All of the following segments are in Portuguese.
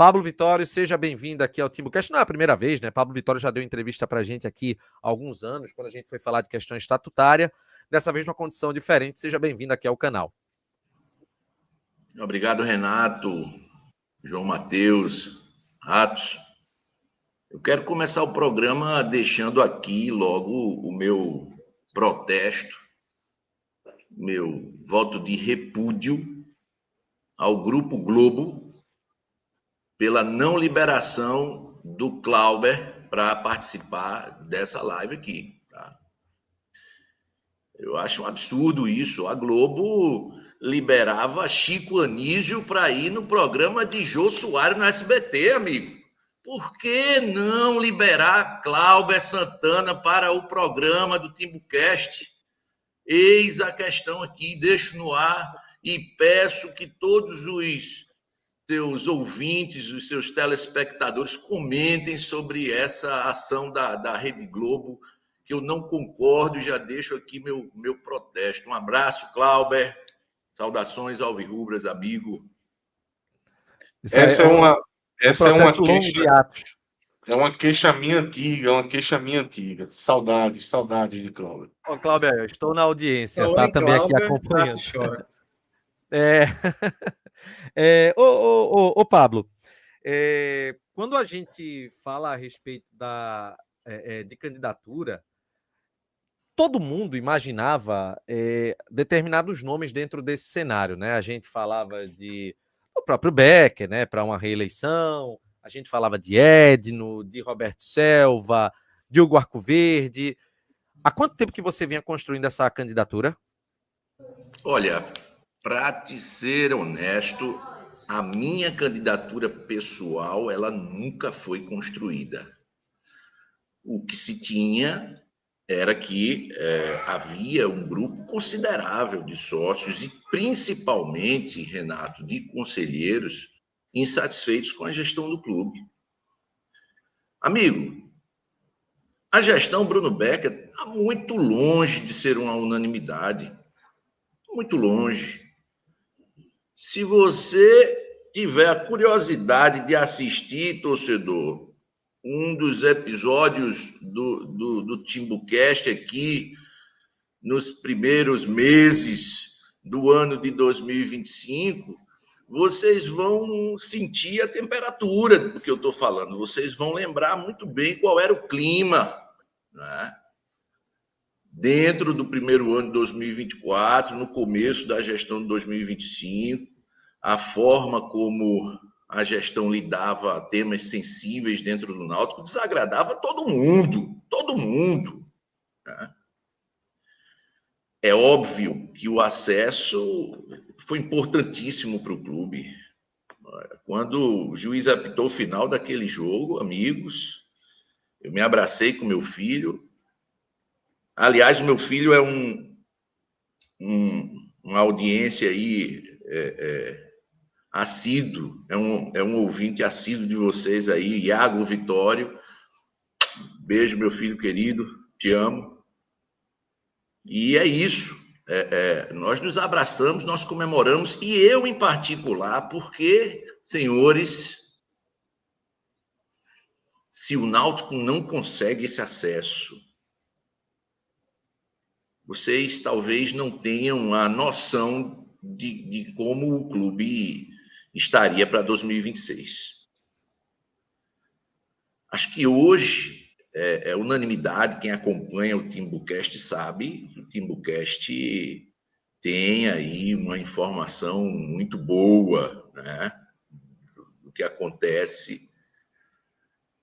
Pablo Vittório, seja bem-vindo aqui ao Timbucast. Não é a primeira vez, né? Pablo Vittório já deu entrevista para a gente aqui há alguns anos, quando a gente foi falar de questão estatutária. Dessa vez, numa condição diferente. Seja bem-vindo aqui ao canal. Obrigado, Renato, João Matheus, Ratos. Eu quero começar o programa deixando aqui logo o meu protesto, meu voto de repúdio ao Grupo Globo pela não liberação do Clauber para participar dessa live aqui. Tá? Eu acho um absurdo isso. A Globo liberava Chico Anísio para ir no programa de Jô Soares no SBT, amigo. Por que não liberar Clauber Santana para o programa do Timbucast? Eis a questão aqui, deixo no ar e peço que todos os seus ouvintes, os seus telespectadores comentem sobre essa ação da Rede Globo, que eu não concordo e já deixo aqui meu protesto. Um abraço, Clauber. Saudações alvirrubras, amigo. Essa é uma longo de atos. É uma queixa minha antiga. Saudades de Cláudio. Ô, Cláudio, eu estou na audiência, tá também aqui acompanhando. Chora. Ô, Pablo, quando a gente fala a respeito de candidatura, todo mundo imaginava determinados nomes dentro desse cenário, né? A gente falava do próprio Becker, né, para uma reeleição, a gente falava de Edno, de Roberto Selva, de Hugo Arcoverde. Há quanto tempo que você vinha construindo essa candidatura? Olha, para te ser honesto, a minha candidatura pessoal, ela nunca foi construída. O que se tinha era que havia um grupo considerável de sócios e principalmente, Renato, de conselheiros insatisfeitos com a gestão do clube. Amigo, a gestão Bruno Becker está muito longe de ser uma unanimidade. Muito longe. Se você tiver a curiosidade de assistir, torcedor, um dos episódios do Timbucast aqui, nos primeiros meses do ano de 2025, vocês vão sentir a temperatura do que eu estou falando. Vocês vão lembrar muito bem qual era o clima, né? Dentro do primeiro ano de 2024, no começo da gestão de 2025, a forma como a gestão lidava a temas sensíveis dentro do Náutico desagradava todo mundo. Né? É óbvio que o acesso foi importantíssimo para o clube. Quando o juiz apitou o final daquele jogo, amigos, eu me abracei com meu filho. Aliás, o meu filho é uma audiência aí assíduo, é um ouvinte assíduo de vocês aí, Iago Vitório. Beijo, meu filho querido, te amo. E é isso. Nós nos abraçamos, nós comemoramos, e eu em particular, porque, senhores, se o Náutico não consegue esse acesso, vocês talvez não tenham a noção de como o clube estaria para 2026. Acho que hoje é unanimidade, quem acompanha o Timbucast sabe que o Timbucast tem aí uma informação muito boa, né, do que acontece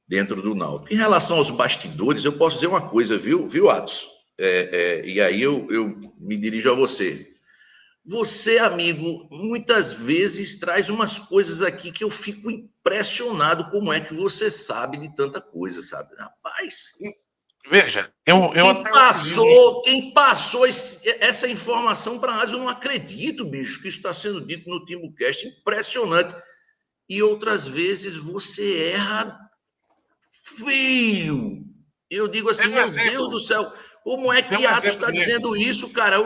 dentro do Náutico. Em relação aos bastidores, eu posso dizer uma coisa, viu, Atos? E aí eu me dirijo a você. Você, amigo, muitas vezes traz umas coisas aqui que eu fico impressionado como é que você sabe de tanta coisa, sabe? Rapaz... Veja, quem passou essa informação para nós, eu não acredito, bicho, que isso está sendo dito no Timbucast. Impressionante. E outras vezes você erra feio. Eu digo assim, meu Deus do céu, como é que Atos está dizendo isso, cara?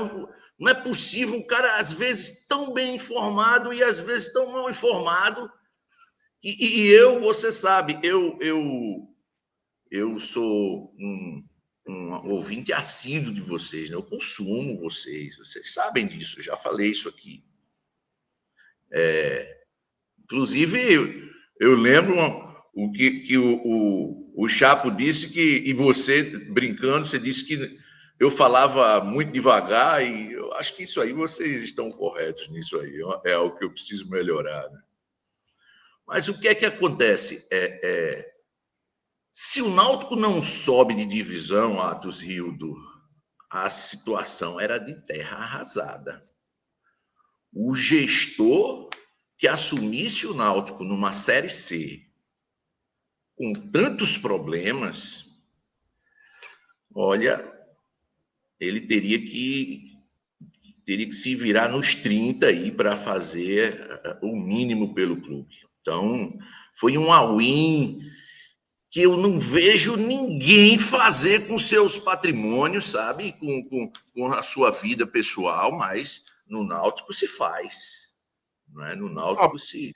Não é possível, um cara às vezes tão bem informado e às vezes tão mal informado. Você sabe, eu sou um ouvinte assíduo de vocês, né? Eu consumo vocês sabem disso, eu já falei isso aqui. Inclusive, eu lembro o que o Chapo disse e você, brincando, você disse que eu falava muito devagar, e eu acho que isso aí vocês estão corretos nisso aí, é algo que eu preciso melhorar, né? Mas o que é que acontece? Se o Náutico não sobe de divisão, Atos Rildo, a situação era de terra arrasada. O gestor que assumisse o Náutico numa Série C, com tantos problemas, olha, ele teria que se virar nos 30 aí para fazer o mínimo pelo clube. Então, foi um all-in que eu não vejo ninguém fazer com seus patrimônios, sabe? Com a sua vida pessoal, mas no Náutico se faz. Não é? No Náutico se...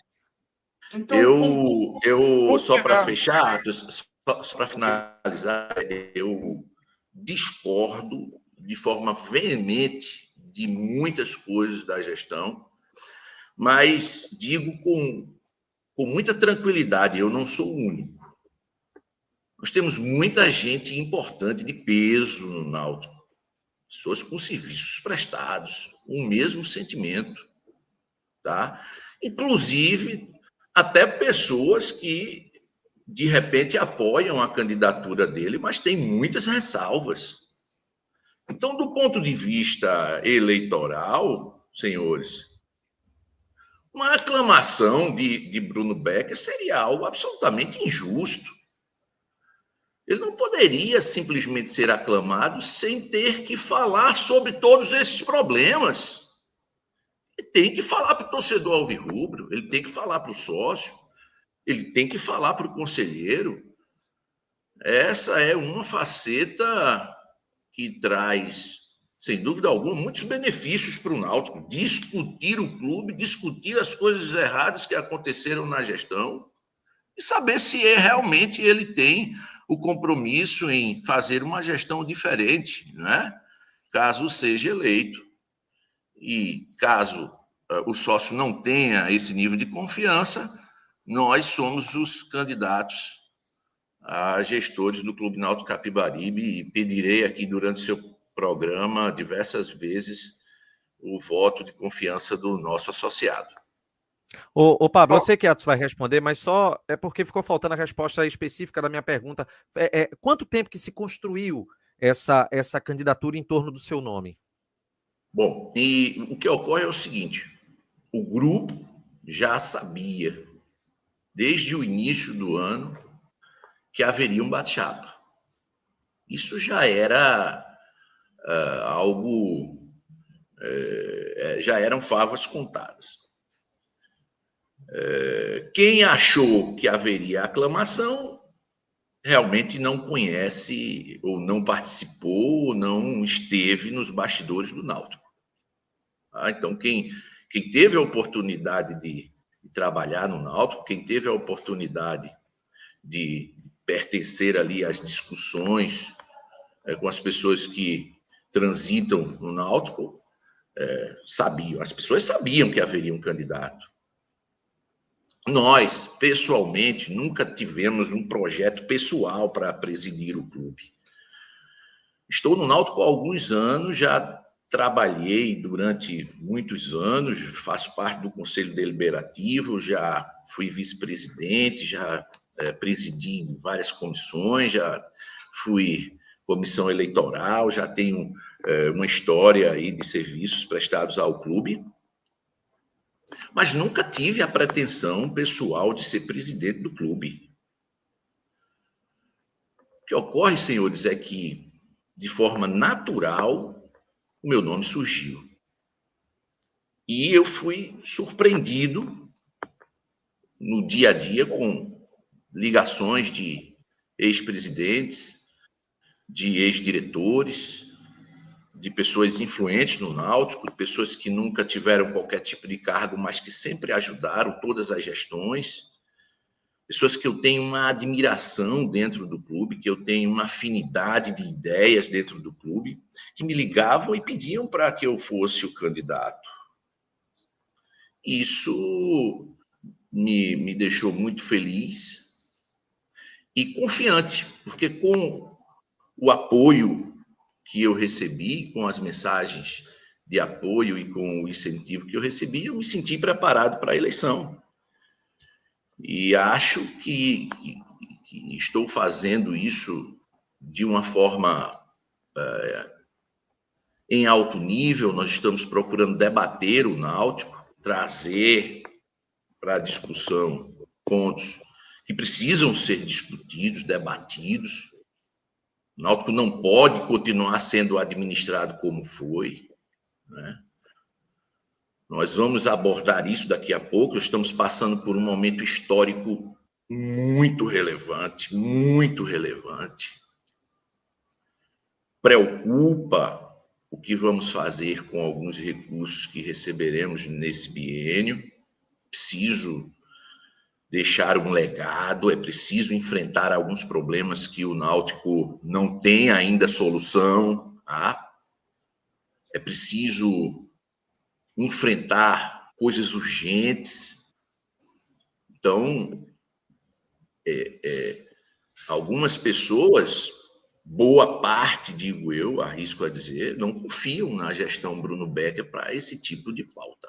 Então, Eu só para considerar... fechar, só para finalizar, eu discordo de forma veemente de muitas coisas da gestão, mas digo com muita tranquilidade, eu não sou o único. Nós temos muita gente importante de peso no Náutico, pessoas com serviços prestados, o mesmo sentimento, tá? Inclusive, até pessoas que, de repente, apoiam a candidatura dele, mas tem muitas ressalvas. Então, do ponto de vista eleitoral, senhores, uma aclamação de Bruno Becker seria algo absolutamente injusto. Ele não poderia simplesmente ser aclamado sem ter que falar sobre todos esses problemas. Ele tem que falar para o torcedor alvirrubro, ele tem que falar para o sócio, ele tem que falar para o conselheiro. Essa é uma faceta que traz, sem dúvida alguma, muitos benefícios para o Náutico. Discutir o clube, discutir as coisas erradas que aconteceram na gestão e saber se realmente ele tem o compromisso em fazer uma gestão diferente, né? Caso seja eleito. E caso o sócio não tenha esse nível de confiança, nós somos os candidatos a gestores do Clube Náutico Capibaribe e pedirei aqui durante o seu programa diversas vezes o voto de confiança do nosso associado. Ô Pablo, eu sei que Atos vai responder, mas só é porque ficou faltando a resposta específica da minha pergunta. Quanto tempo que se construiu essa candidatura em torno do seu nome? Bom, e o que ocorre é o seguinte, o grupo já sabia, desde o início do ano, que haveria um bate-chapa. Isso já era algo... já eram favas contadas. Quem achou que haveria aclamação realmente não conhece, ou não participou, ou não esteve nos bastidores do Náutico. Então, quem teve a oportunidade de trabalhar no Náutico, quem teve a oportunidade de pertencer ali às discussões com as pessoas que transitam no Náutico, sabiam, as pessoas sabiam que haveria um candidato. Nós, pessoalmente, nunca tivemos um projeto pessoal para presidir o clube. Estou no Náutico há alguns anos, já trabalhei durante muitos anos, faço parte do Conselho Deliberativo, já fui vice-presidente, já presidi várias comissões, já fui comissão eleitoral, já tenho uma história aí de serviços prestados ao clube, mas nunca tive a pretensão pessoal de ser presidente do clube. O que ocorre, senhores, é que, de forma natural, o meu nome surgiu. E eu fui surpreendido no dia a dia com ligações de ex-presidentes, de ex-diretores, de pessoas influentes no Náutico, de pessoas que nunca tiveram qualquer tipo de cargo, mas que sempre ajudaram todas as gestões. pessoas que eu tenho uma admiração dentro do clube, que eu tenho uma afinidade de ideias dentro do clube, que me ligavam e pediam para que eu fosse o candidato. Isso me deixou muito feliz e confiante, porque com o apoio que eu recebi, com as mensagens de apoio e com o incentivo que eu recebi, eu me senti preparado para a eleição. E acho que estou fazendo isso de uma forma em alto nível. Nós estamos procurando debater o Náutico, trazer para a discussão pontos que precisam ser discutidos, debatidos. O Náutico não pode continuar sendo administrado como foi, né? Nós vamos abordar isso daqui a pouco. Estamos passando por um momento histórico muito relevante, muito relevante. Preocupa o que vamos fazer com alguns recursos que receberemos nesse biênio. Preciso deixar um legado, é preciso enfrentar alguns problemas que o Náutico não tem ainda solução, tá? É preciso enfrentar coisas urgentes. Então, algumas pessoas, boa parte, digo eu, arrisco a dizer, não confiam na gestão Bruno Becker para esse tipo de pauta.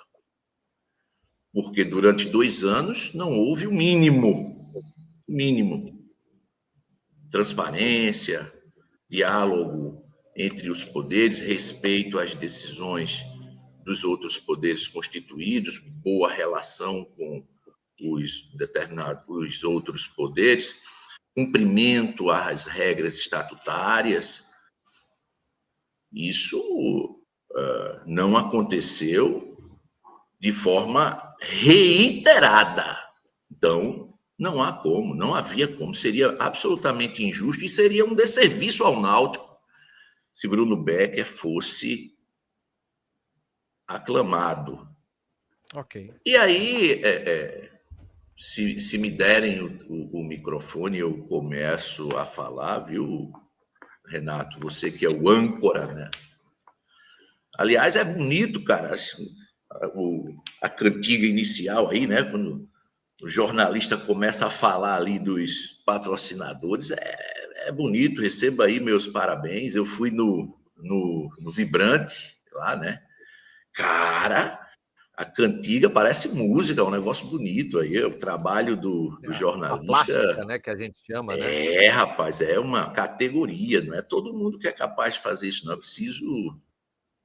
Porque durante 2 anos não houve o mínimo. Transparência, diálogo entre os poderes, respeito às decisões dos outros poderes constituídos, boa relação com os outros poderes, cumprimento às regras estatutárias. Isso não aconteceu de forma reiterada. Então, não há como, não havia como. Seria absolutamente injusto e seria um desserviço ao Náutico se Bruno Becker fosse aclamado. Ok. E aí, se me derem o microfone, eu começo a falar, viu, Renato? Você que é o âncora, né? Aliás, é bonito, cara, a cantiga inicial aí, né? Quando o jornalista começa a falar ali dos patrocinadores, é bonito. Receba aí meus parabéns. Eu fui no Vibrante, lá, né? Cara, a cantiga parece música, é um negócio bonito aí. O trabalho do A plástica, jornalista. né, que a gente chama, né? Rapaz, é uma categoria. Não é todo mundo que é capaz de fazer isso, não. É preciso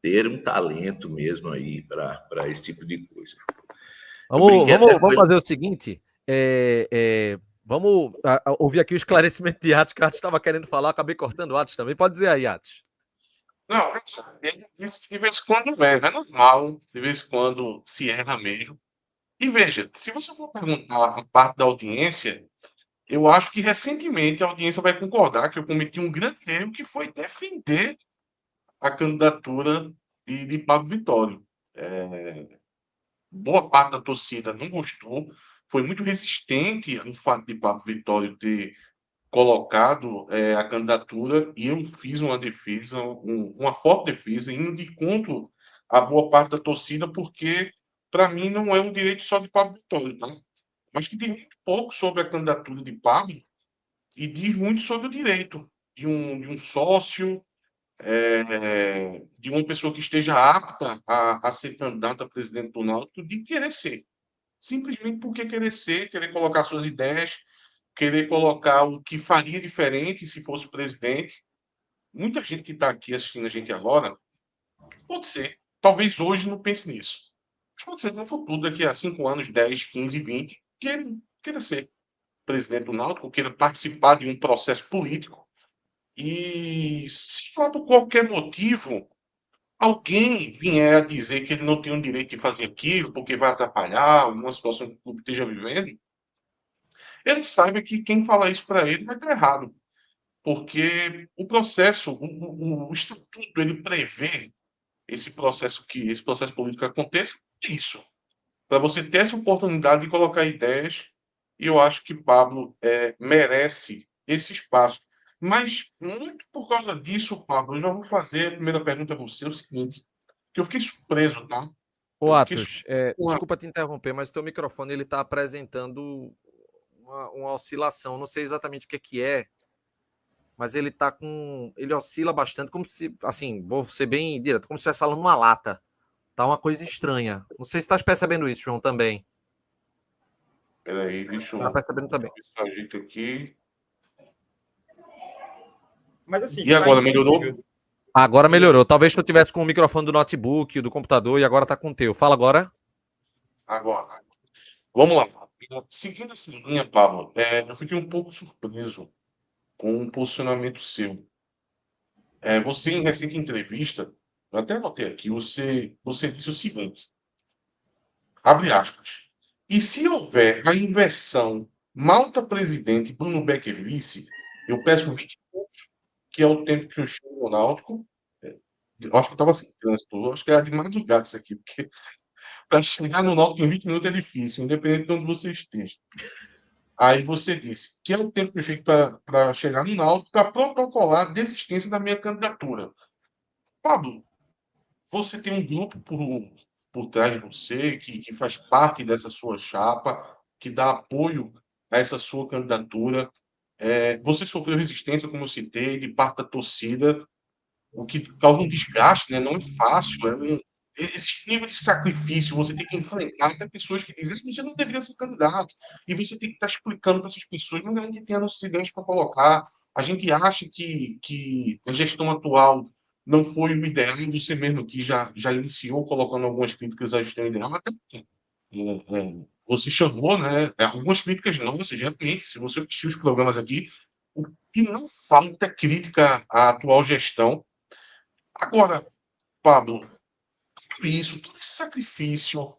ter um talento mesmo aí para esse tipo de coisa. Vamos fazer o seguinte. Vamos ouvir aqui o esclarecimento de Atos, que o Atos estava querendo falar, acabei cortando o Atos também. Pode dizer aí, Atos. Não, ele disse que de vez em quando erra, é normal, de vez em quando se erra mesmo. E veja, se você for perguntar a parte da audiência, eu acho que recentemente a audiência vai concordar que eu cometi um grande erro, que foi defender a candidatura de Pablo Vittório. Boa parte da torcida não gostou, foi muito resistente ao fato de Pablo Vittório ter colocado a candidatura, e eu fiz uma defesa, uma forte defesa, indo de encontro a boa parte da torcida, porque para mim não é um direito só de Pablo Vittório, tá? Mas que diz muito pouco sobre a candidatura de Pablo e diz muito sobre o direito de um sócio, de uma pessoa que esteja apta a ser candidata a presidente do Náutico, de querer ser. Simplesmente porque querer ser, querer colocar suas ideias, querer colocar o que faria diferente se fosse presidente. Muita gente que está aqui assistindo a gente agora, pode ser, talvez hoje não pense nisso. Mas pode ser no futuro, daqui a 5 anos, 10, 15, 20, queira ser presidente do Náutico, queira participar de um processo político. E se por qualquer motivo alguém vier a dizer que ele não tem o direito de fazer aquilo, porque vai atrapalhar alguma situação que o clube esteja vivendo, ele saiba que quem falar isso para ele vai estar errado. Porque o processo, o estatuto, ele prevê esse processo político aconteça, é isso. Para você ter essa oportunidade de colocar ideias e eu acho que Pablo merece esse espaço. Mas, muito por causa disso, Pablo, eu já vou fazer a primeira pergunta a você, o seguinte, que eu fiquei surpreso, tá? Ô, Eu fiquei Atos, surpreso. desculpa te interromper, mas teu microfone ele está apresentando uma oscilação. Não sei exatamente o que é, mas ele tá com. Ele oscila bastante, como se. Assim, vou ser bem direto, como se estivesse falando uma lata. Tá uma coisa estranha. Não sei se estás percebendo isso, João, também. Peraí, deixa Tá eu percebendo também. ver se eu ajeito aqui. Mas assim, E tá agora, melhorou? entendível. Agora melhorou. Talvez tu tivesse com o microfone do notebook, do computador, e agora tá com o teu. Fala agora. Agora. Vamos lá. Seguindo essa linha, Pablo, eu fiquei um pouco surpreso com o posicionamento seu. Você, em recente entrevista, eu até anotei aqui, você disse o seguinte, abre aspas, e se houver a inversão Malta presidente, Bruno Becker vice, eu peço 20 minutos, que é o tempo que eu chego no Náutico. Eu acho que eu estava sem trânsito, eu acho que era de madrugada isso aqui, porque para chegar no Náutico em 20 minutos é difícil, independente de onde você esteja. Aí você disse que é o tempo que eu chego para chegar no Náutico para protocolar a desistência da minha candidatura. Pablo, você tem um grupo por trás de você que faz parte dessa sua chapa, que dá apoio a essa sua candidatura. Você sofreu resistência, como eu citei, de parte da torcida, o que causa um desgaste, né? Não é fácil, esse nível de sacrifício, você tem que enfrentar até pessoas que dizem que você não deveria ser candidato, e você tem que estar explicando para essas pessoas, mas a gente tem a nossa ideias para colocar, a gente acha que a gestão atual não foi o ideal, você mesmo que já iniciou colocando algumas críticas à gestão ideal, até porque você chamou, né, algumas críticas nossas, realmente, se você assistir os programas aqui, o que não falta é crítica à atual gestão. Agora, Pablo, tudo isso, todo esse sacrifício,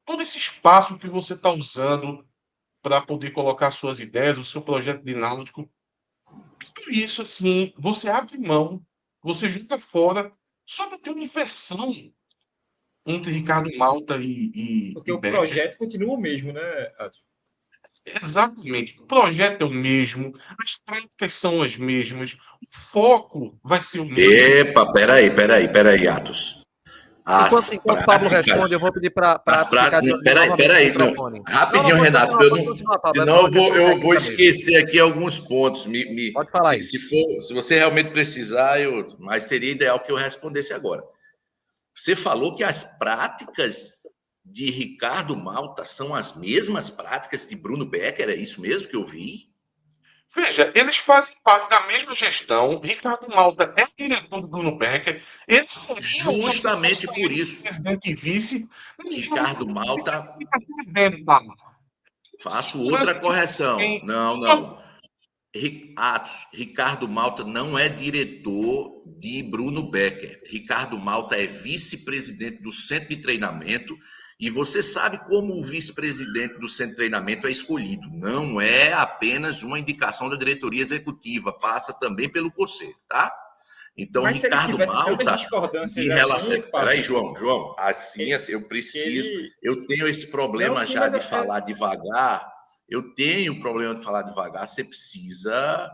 todo esse espaço que você está usando para poder colocar suas ideias, o seu projeto dinámico, tudo isso, assim, você abre mão, você joga fora, só para ter uma inversão entre Ricardo Malta Porque e o Becker. projeto continua o mesmo, né, Adson? Exatamente. O projeto é o mesmo, as práticas são as mesmas, o foco vai ser o mesmo. Epa, peraí, Atos. Enquanto o Pablo responde, eu vou pedir para As Atos ficar práticas, de olho novamente no peraí, não, microfone. Não, rapidinho, pode Renato, continuar, pode continuar, Pablo. É só senão uma questão eu vou técnica mesmo. esquecer aqui alguns pontos. Pode falar aí. Se você realmente precisar, mas seria ideal que eu respondesse agora. Você falou que as práticas de Ricardo Malta são as mesmas práticas de Bruno Becker, é isso mesmo que eu vi? Veja, eles fazem parte da mesma gestão. Ricardo Malta é o diretor do Bruno Becker. Eles seriam Justamente por isso, presidente e vice. Ricardo Malta, Pablo. faço outra correção. Não. Atos, Ricardo Malta não é diretor de Bruno Becker. Ricardo Malta é vice-presidente do centro de treinamento e você sabe como o vice-presidente do centro de treinamento é escolhido. Não é apenas uma indicação da diretoria executiva, passa também pelo conselho, tá? Então, Mas se ele Ricardo tivesse tantas Malta, discordâncias em relação. aqui, Peraí, Pablo, João, assim, eu preciso. ele... Eu tenho esse Não, problema sim, já mas de falar devagar. Eu tenho problema de falar devagar, você precisa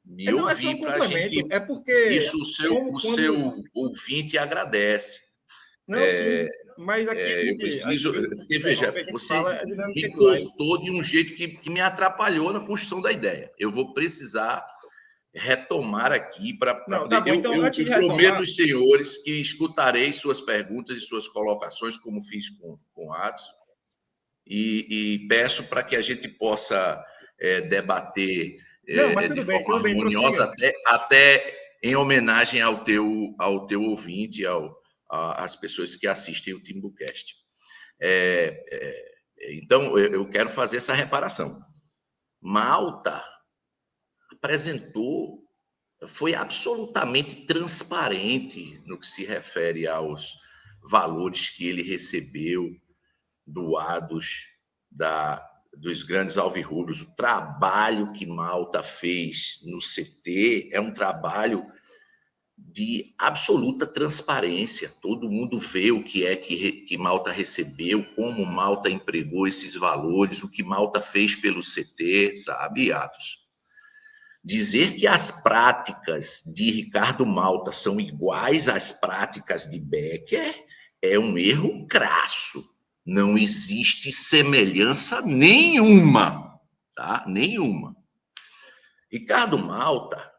me não é só um ouvir para a complemento, gente. é porque Isso o quando... seu ouvinte agradece. Não, sim, mas aqui a Eu gente, às preciso. vezes, Porque, veja, interrompe, a gente você fala, é dinâmica me de live. cortou de um jeito que me atrapalhou na construção da ideia. Eu vou precisar retomar aqui para Não, tá poder. bom, então antes de Eu prometo retomar, aos senhores que escutarei suas perguntas e suas colocações, como fiz com o Atos, e peço para que a gente possa debater não, mas de tudo forma bem, harmoniosa, prossiga. até em homenagem ao teu ouvinte, às pessoas que assistem o Timbucast. Então, eu quero fazer essa reparação. Malta apresentou, foi absolutamente transparente no que se refere aos valores que ele recebeu doados dos grandes alvirrubros. O trabalho que Malta fez no CT é um trabalho de absoluta transparência. Todo mundo vê o que é que Malta recebeu, como Malta empregou esses valores, o que Malta fez pelo CT, sabe, Atos? Dizer que as práticas de Ricardo Malta são iguais às práticas de Becker é um erro crasso. Não existe semelhança nenhuma, tá? Nenhuma. Ricardo Malta,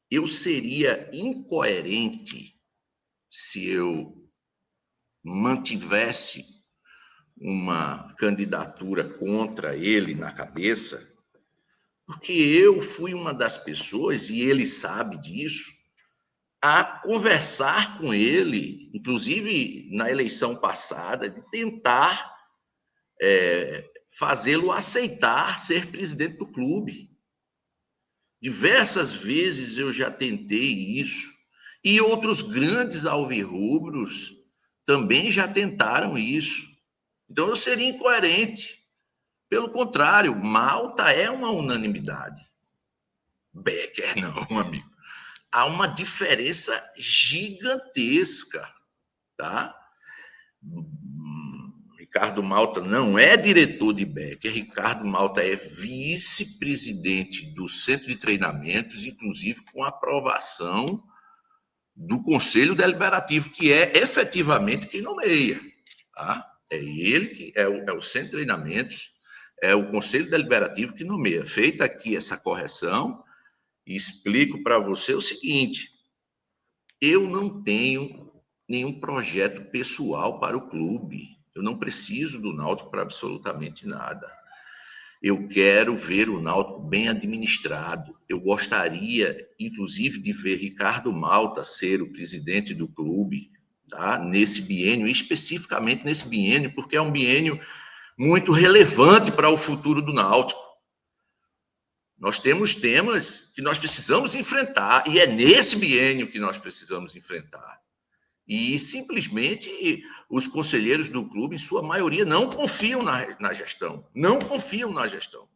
eu seria incoerente se eu mantivesse uma candidatura contra ele na cabeça, porque eu fui uma das pessoas, e ele sabe disso, a conversar com ele, inclusive na eleição passada, de tentar fazê-lo aceitar ser presidente do clube. Diversas vezes eu já tentei isso, e outros grandes alvirrubros também já tentaram isso. Então eu seria incoerente. Pelo contrário, Malta é uma unanimidade. Becker não, amigo. Há uma diferença gigantesca, tá? Ricardo Malta não é diretor de Becker, Ricardo Malta é vice-presidente do Centro de Treinamentos, inclusive com aprovação do Conselho Deliberativo, que é efetivamente quem nomeia. Tá? É ele que é o Centro de Treinamentos, é o Conselho Deliberativo que nomeia. Feita aqui essa correção, explico para você o seguinte: eu não tenho nenhum projeto pessoal para o clube. Eu não preciso do Náutico para absolutamente nada. Eu quero ver o Náutico bem administrado. Eu gostaria, inclusive, de ver Ricardo Malta ser o presidente do clube, tá? Nesse biênio, especificamente nesse biênio, porque é um biênio muito relevante para o futuro do Náutico. Nós temos temas que nós precisamos enfrentar, e é nesse biênio que nós precisamos enfrentar. E simplesmente os conselheiros do clube, em sua maioria, não confiam na gestão. Não confiam na gestão.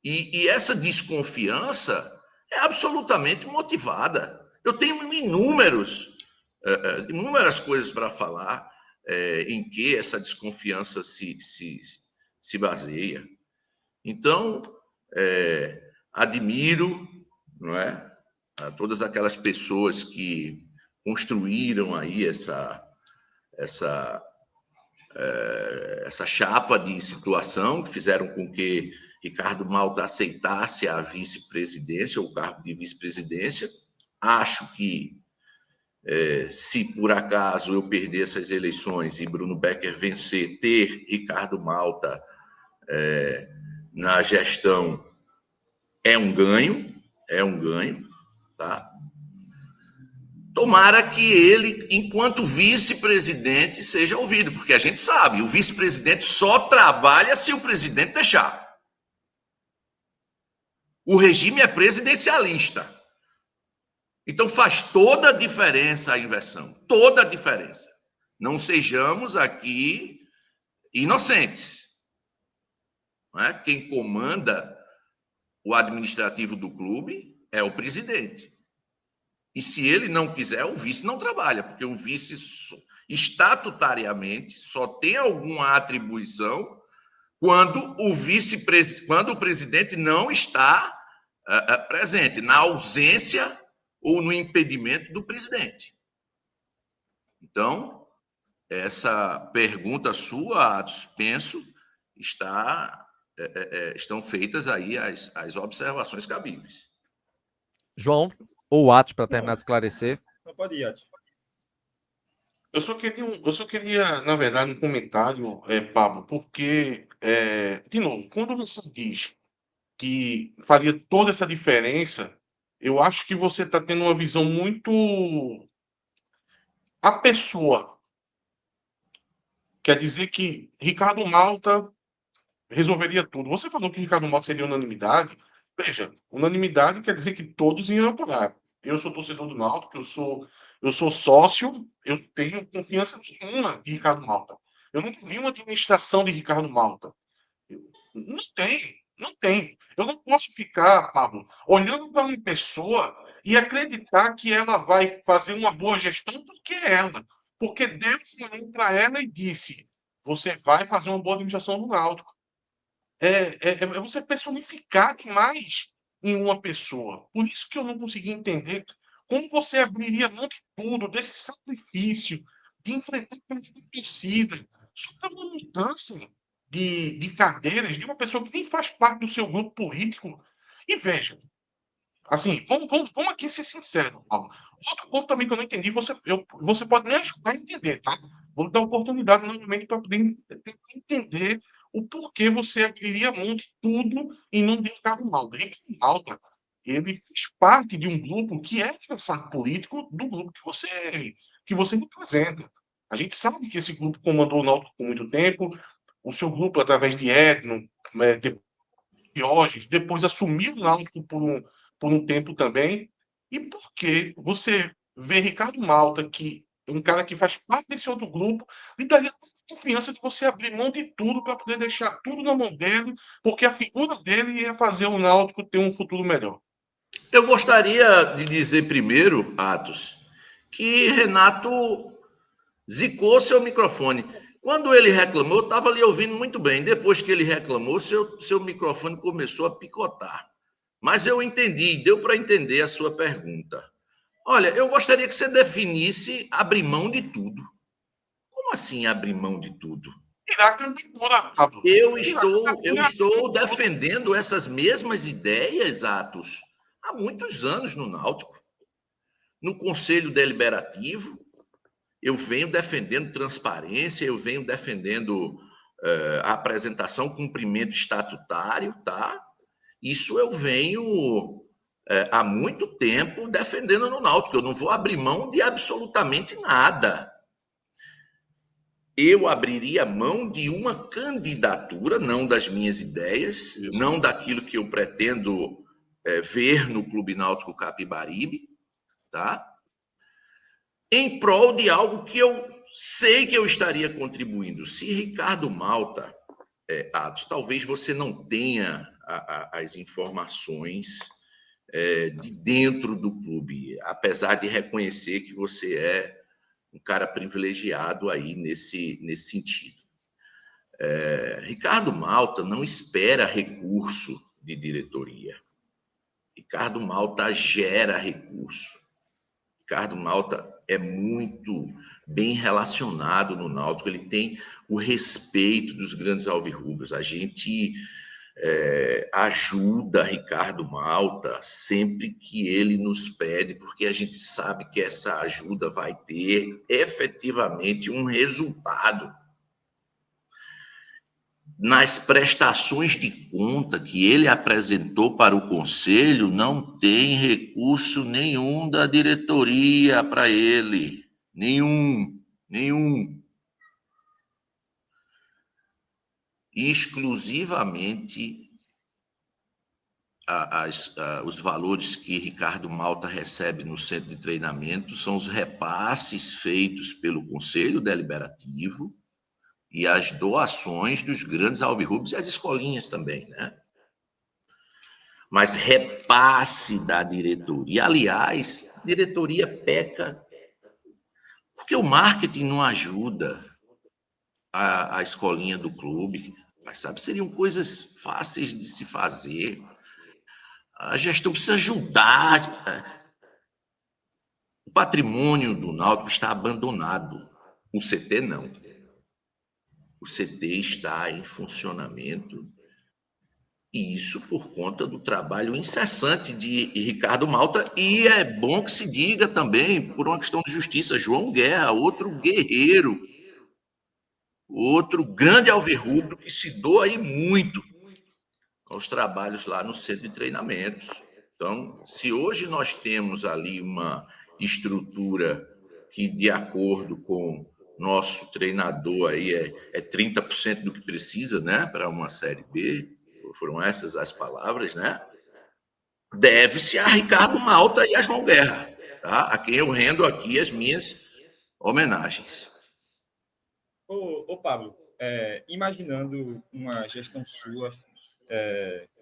E essa desconfiança é absolutamente motivada. Eu tenho inúmeras coisas para falar em que essa desconfiança se baseia. Então, admiro, não é, a todas aquelas pessoas que construíram aí essa chapa de situação, que fizeram com que Ricardo Malta aceitasse a vice-presidência, ou o cargo de vice-presidência. Acho que, se por acaso eu perder essas eleições e Bruno Becker vencer, ter Ricardo Malta na gestão é um ganho, tá? Tomara que ele, enquanto vice-presidente, seja ouvido, porque a gente sabe, o vice-presidente só trabalha se o presidente deixar. O regime é presidencialista. Então faz toda a diferença a inversão, toda a diferença. Não sejamos aqui inocentes. Não é? Quem comanda o administrativo do clube é o presidente. E se ele não quiser, o vice não trabalha, porque o vice estatutariamente só tem alguma atribuição quando o presidente não está presente, na ausência ou no impedimento do presidente. Então, essa pergunta sua, Atos, penso, estão feitas aí as observações cabíveis. João, ou Atos, para terminar de esclarecer. Não pode ir, Atos. Eu só queria, na verdade, um comentário, Pablo, porque, de novo, quando você diz que faria toda essa diferença, eu acho que você está tendo uma visão muito... A pessoa. Quer dizer que Ricardo Malta resolveria tudo. Você falou que Ricardo Malta seria unanimidade. Veja, unanimidade quer dizer que todos iam apoiar. Eu sou torcedor do Náutico, eu sou sócio, eu tenho confiança nenhuma de Ricardo Malta. Eu nunca vi uma administração de Ricardo Malta. Não tem. Eu não posso ficar, Pablo, olhando para uma pessoa e acreditar que ela vai fazer uma boa gestão porque é ela. Porque Deus olhou para ela e disse: você vai fazer uma boa administração no Náutico. É você personificar demais em uma pessoa. Por isso que eu não consegui entender como você abriria mão de tudo, desse sacrifício, de enfrentar a torcida, só para uma mudança de cadeiras de uma pessoa que nem faz parte do seu grupo político. E veja, assim, vamos aqui ser sinceros, Paulo. Outro ponto também que eu não entendi, você pode me ajudar a entender, tá? Vou dar oportunidade novamente para poder tentar entender o porquê você abriria mão de tudo e não de Ricardo Malta. Ricardo Malta, ele fez parte de um grupo que é adversário político do grupo que você representa. A gente sabe que esse grupo comandou o Náutico por muito tempo, o seu grupo, através de Edno, Diógenes, depois assumiu o Náutico por um tempo também. E por que você vê Ricardo Malta, que é um cara que faz parte desse outro grupo, lhe daria tanta confiança de você abrir mão de tudo para poder deixar tudo na mão dele, porque a figura dele ia fazer o Náutico ter um futuro melhor? Eu gostaria de dizer primeiro, Atos, que Renato zicou seu microfone. Quando ele reclamou, eu estava ali ouvindo muito bem. Depois que ele reclamou, seu microfone começou a picotar. Mas eu entendi, deu para entender a sua pergunta. Olha, eu gostaria que você definisse abrir mão de tudo. Como assim abrir mão de tudo? Tirar a candidatura, Pablo. Eu Tirar a estou, eu candidatura. estou defendendo essas mesmas ideias, Atos, há muitos anos no Náutico. No Conselho Deliberativo, eu venho defendendo transparência, eu venho defendendo a apresentação, cumprimento estatutário, tá? Isso eu venho há muito tempo defendendo no Náutico. Eu não vou abrir mão de absolutamente nada. Eu abriria mão de uma candidatura, não das minhas ideias, Isso. não daquilo que eu pretendo ver no Clube Náutico Capibaribe, tá? Em prol de algo que eu sei que eu estaria contribuindo. Se Ricardo Malta, Atos, talvez você não tenha as informações de dentro do clube, apesar de reconhecer que você é um cara privilegiado aí nesse sentido. Ricardo Malta não espera recurso de diretoria. Ricardo Malta gera recurso. Ricardo Malta é muito bem relacionado no Náutico, ele tem o respeito dos grandes alvirrubros. A gente ajuda Ricardo Malta sempre que ele nos pede, porque a gente sabe que essa ajuda vai ter efetivamente um resultado. Nas prestações de conta que ele apresentou para o Conselho, não tem recurso nenhum da diretoria para ele. Nenhum. Exclusivamente os valores que Ricardo Malta recebe no centro de treinamento são os repasses feitos pelo Conselho Deliberativo e as doações dos grandes alvirrubros e as escolinhas também, né? Mas repasse da diretoria. Aliás, a diretoria peca porque o marketing não ajuda a escolinha do clube. Mas, sabe, seriam coisas fáceis de se fazer. A gestão precisa ajudar. O patrimônio do Náutico está abandonado. O CT não. O CT está em funcionamento. E isso por conta do trabalho incessante de Ricardo Malta. E é bom que se diga também, por uma questão de justiça, João Guerra, outro guerreiro, outro grande alvirrubro que se doa aí muito aos trabalhos lá no centro de treinamentos. Então, se hoje nós temos ali uma estrutura que, de acordo com nosso treinador, aí é 30% do que precisa, né, para uma Série B, foram essas as palavras, né? Deve-se a Ricardo Malta e a João Guerra, tá? A quem eu rendo aqui as minhas homenagens. Ô Pablo, imaginando uma gestão sua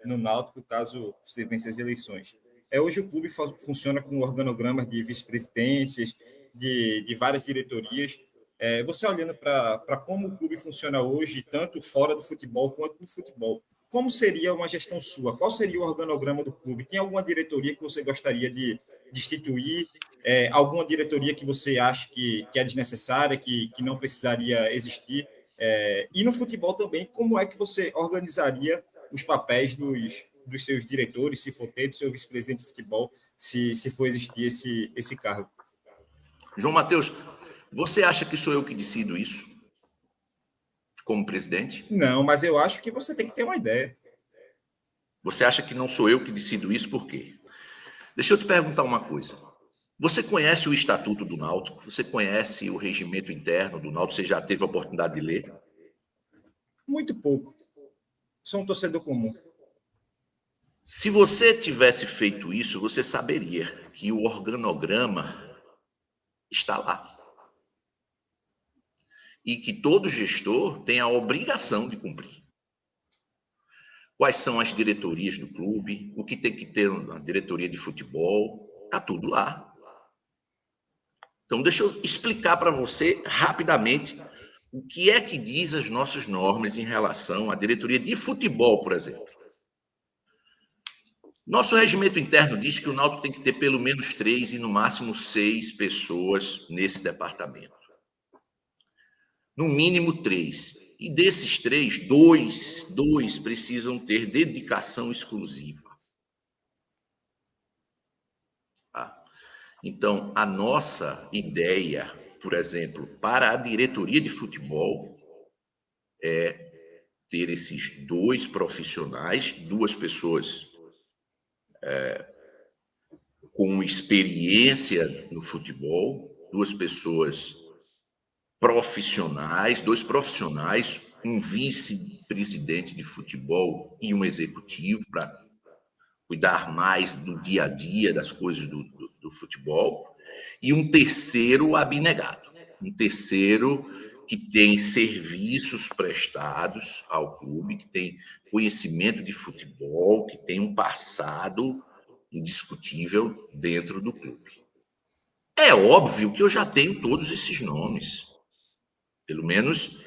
no Náutico, caso você vença as eleições, Hoje o clube funciona com organogramas de vice-presidências, de várias diretorias. Você olhando para como o clube funciona hoje, tanto fora do futebol quanto no futebol, como seria uma gestão sua? Qual seria o organograma do clube? Tem alguma diretoria que você gostaria de instituir? Alguma diretoria que você acha que é desnecessária, que não precisaria existir? E no futebol também, como é que você organizaria os papéis dos seus diretores, se for ter, do seu vice-presidente de futebol, se for existir esse cargo? João Matheus, você acha que sou eu que decido isso como presidente? Não, mas eu acho que você tem que ter uma ideia. Você acha que não sou eu que decido isso por quê? Deixa eu te perguntar uma coisa. Você conhece o Estatuto do Náutico? Você conhece o regimento interno do Náutico? Você já teve a oportunidade de ler? Muito pouco. Sou um torcedor comum. Se você tivesse feito isso, você saberia que o organograma está lá. E que todo gestor tem a obrigação de cumprir. Quais são as diretorias do clube, o que tem que ter na diretoria de futebol, está tudo lá. Então, deixa eu explicar para você rapidamente o que é que diz as nossas normas em relação à diretoria de futebol, por exemplo. Nosso regimento interno diz que o Náutico tem que ter pelo menos 3 e no máximo 6 pessoas nesse departamento. No mínimo 3. E desses 3, dois precisam ter dedicação exclusiva. Tá? Então, a nossa ideia, por exemplo, para a diretoria de futebol é ter esses 2 profissionais, 2 pessoas com experiência no futebol, 2 pessoas profissionais, 2 profissionais, um vice-presidente de futebol e um executivo para cuidar mais do dia a dia das coisas do futebol, e um terceiro abnegado, um terceiro que tem serviços prestados ao clube, que tem conhecimento de futebol, que tem um passado indiscutível dentro do clube. É óbvio que eu já tenho todos esses nomes, pelo menos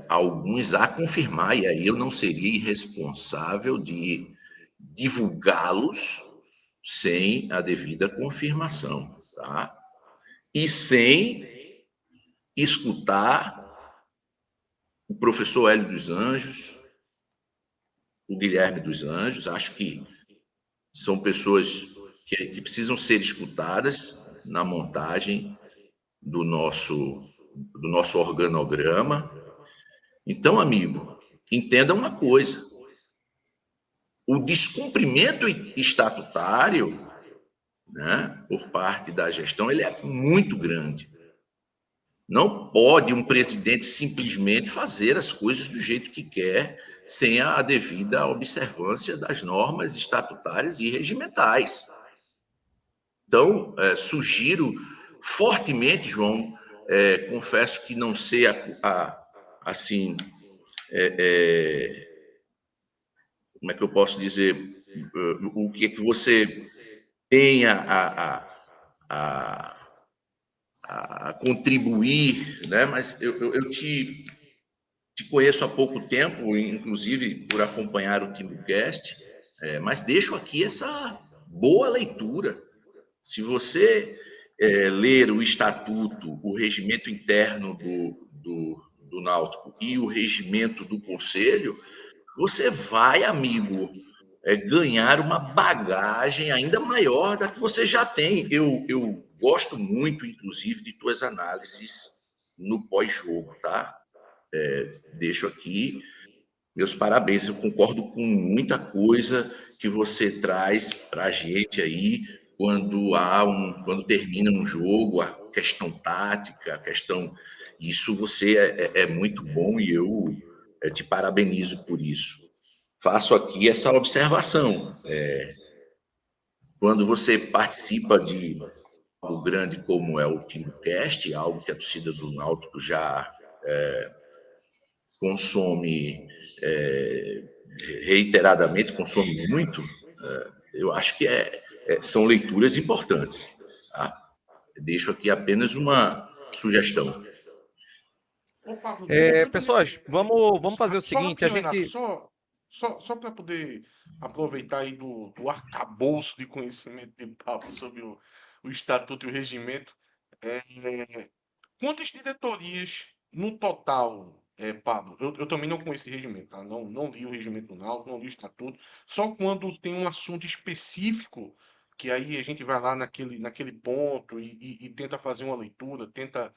alguns a confirmar, e aí eu não seria irresponsável de divulgá-los sem a devida confirmação, tá? E sem escutar o professor Hélio dos Anjos, o Guilherme dos Anjos. Acho que são pessoas que precisam ser escutadas na montagem do nosso organograma. Então, amigo, entenda uma coisa: o descumprimento estatutário, né, por parte da gestão, ele é muito grande. Não pode um presidente simplesmente fazer as coisas do jeito que quer, sem a devida observância das normas estatutárias e regimentais. Então, sugiro fortemente, João, confesso que não sei assim, como é que eu posso dizer, o que é que você tenha a contribuir, né? Mas eu te conheço há pouco tempo, inclusive por acompanhar o Timbucast, mas deixo aqui essa boa leitura. Se você ler o estatuto, o regimento interno do Náutico e o regimento do Conselho, você vai, amigo, ganhar uma bagagem ainda maior da que você já tem. Eu gosto muito, inclusive, de tuas análises no pós-jogo, tá? Deixo aqui meus parabéns. Eu concordo com muita coisa que você traz para a gente aí quando termina um jogo, a questão tática, a questão. Isso você é muito bom e eu te parabenizo por isso. Faço aqui essa observação. Quando você participa de algo grande como é o Timbucast, algo que a torcida do Náutico já consome reiteradamente, consome muito, eu acho que são leituras importantes. Tá? Deixo aqui apenas uma sugestão. Ô, Pablo, Pessoas, vamos fazer o seguinte, Renato, só para poder aproveitar aí do arcabouço de conhecimento de Pablo sobre o Estatuto e o Regimento, quantas diretorias no total, Pablo? Eu também não conheço esse regimento, tá? Não li o regimento do Náutico, não li o Estatuto, só quando tem um assunto específico, que aí a gente vai lá naquele ponto e tenta fazer uma leitura, tenta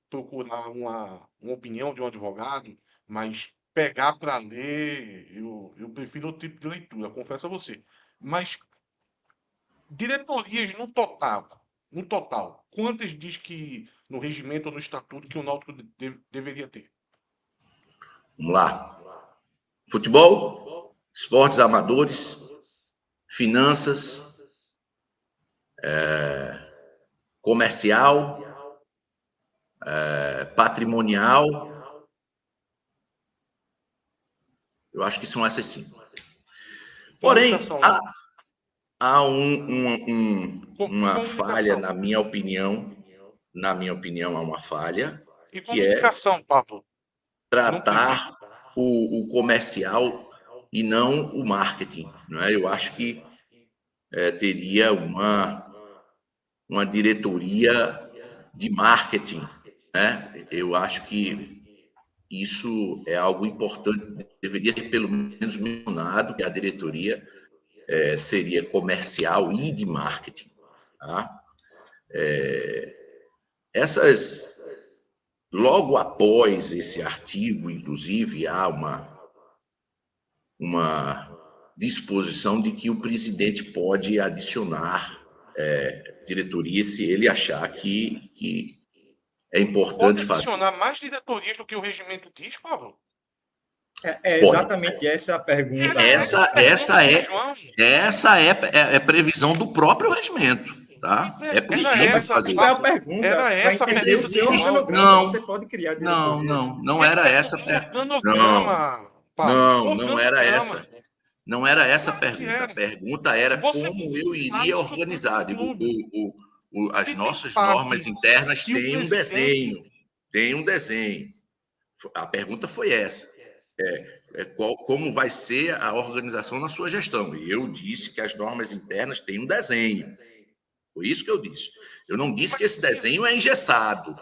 procurar uma opinião de um advogado, mas pegar para ler, eu prefiro outro tipo de leitura, confesso a você. Mas diretorias no total, quantas diz que no regimento ou no estatuto que o Náutico deveria ter? Vamos lá. Futebol, esportes amadores, finanças, comercial, patrimonial. Eu acho que são essas 5. Porém, há uma falha, na minha opinião, há uma falha, E que é comunicação, Pablo? tratar o comercial e não o marketing. Não é? Eu acho que teria uma diretoria de marketing. Né? Eu acho que isso é algo importante, deveria ser pelo menos mencionado, que a diretoria seria comercial e de marketing. Tá? Logo após esse artigo, inclusive, há uma disposição de que o presidente pode adicionar diretoria se ele achar que é importante pode adicionar fazer. mais diretorias do que o regimento diz, Pablo? Exatamente essa a pergunta. Essa é previsão do próprio regimento. Tá? É possível fazer Qual é a isso. pergunta? Era essa Para entender o seu organograma, você pode criar diretoria. Não era essa. Não era essa. Não era essa a pergunta. A pergunta era como eu iria organizar. As nossas normas internas têm um desenho. Tem um desenho. A pergunta foi essa. Como vai ser a organização na sua gestão? E eu disse que as normas internas têm um desenho. Foi isso que eu disse. Eu não disse que esse desenho é engessado.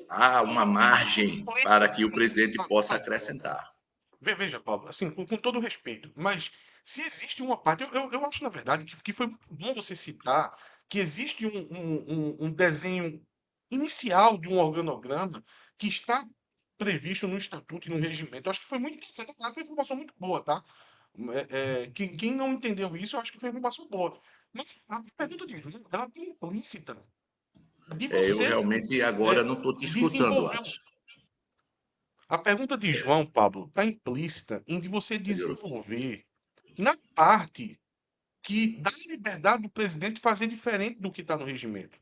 Há uma margem para que o presidente possa acrescentar. Veja, Paulo, assim, com todo respeito, mas se existe uma parte, eu acho, na verdade, que foi muito bom você citar que existe um desenho inicial de um organograma que está previsto no estatuto e no regimento. Eu acho que foi muito interessante, foi uma informação muito boa, tá? Quem não entendeu isso, eu acho que foi uma informação boa. Mas a pergunta de Júlio, ela tem implícita de Eu você realmente agora não estou te escutando, Atos. A pergunta de João, Pablo, está implícita em de você desenvolver na parte que dá liberdade do presidente fazer diferente do que está no regimento.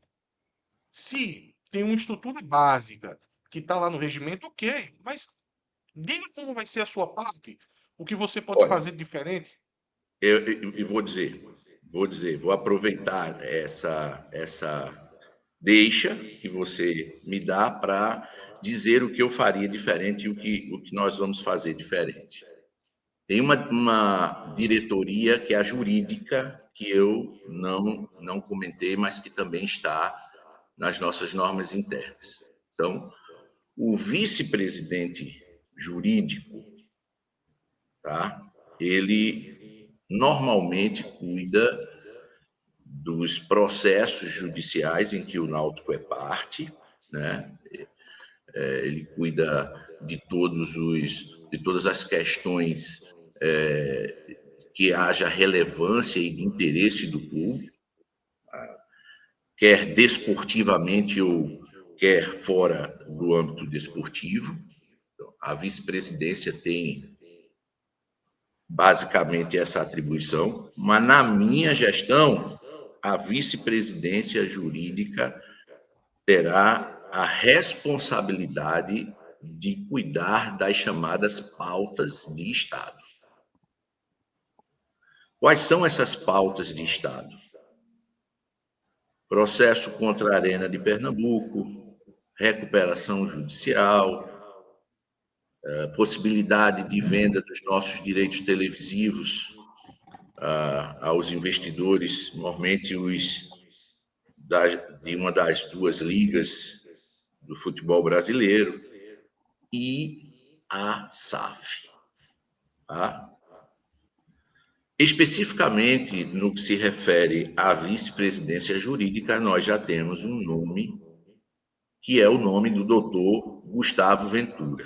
Se tem uma estrutura básica que está lá no regimento, ok, mas diga como vai ser a sua parte, o que você pode fazer diferente. Eu vou aproveitar essa deixa que você me dá para dizer o que eu faria diferente e o que nós vamos fazer diferente. Tem uma diretoria que é a jurídica, que eu não comentei, mas que também está nas nossas normas internas. Então, o vice-presidente jurídico, tá? Ele normalmente cuida dos processos judiciais em que o Náutico é parte, né? Ele cuida de todas as questões que haja relevância e de interesse do clube, quer desportivamente ou quer fora do âmbito desportivo. Então, a vice-presidência tem basicamente essa atribuição, mas na minha gestão, a vice-presidência jurídica terá a responsabilidade de cuidar das chamadas pautas de Estado. Quais são essas pautas de Estado? Processo contra a Arena de Pernambuco, recuperação judicial, possibilidade de venda dos nossos direitos televisivos aos investidores, normalmente os de uma das duas ligas do futebol brasileiro, e a SAF. Tá? Especificamente no que se refere à vice-presidência jurídica, nós já temos um nome, que é o nome do doutor Gustavo Ventura.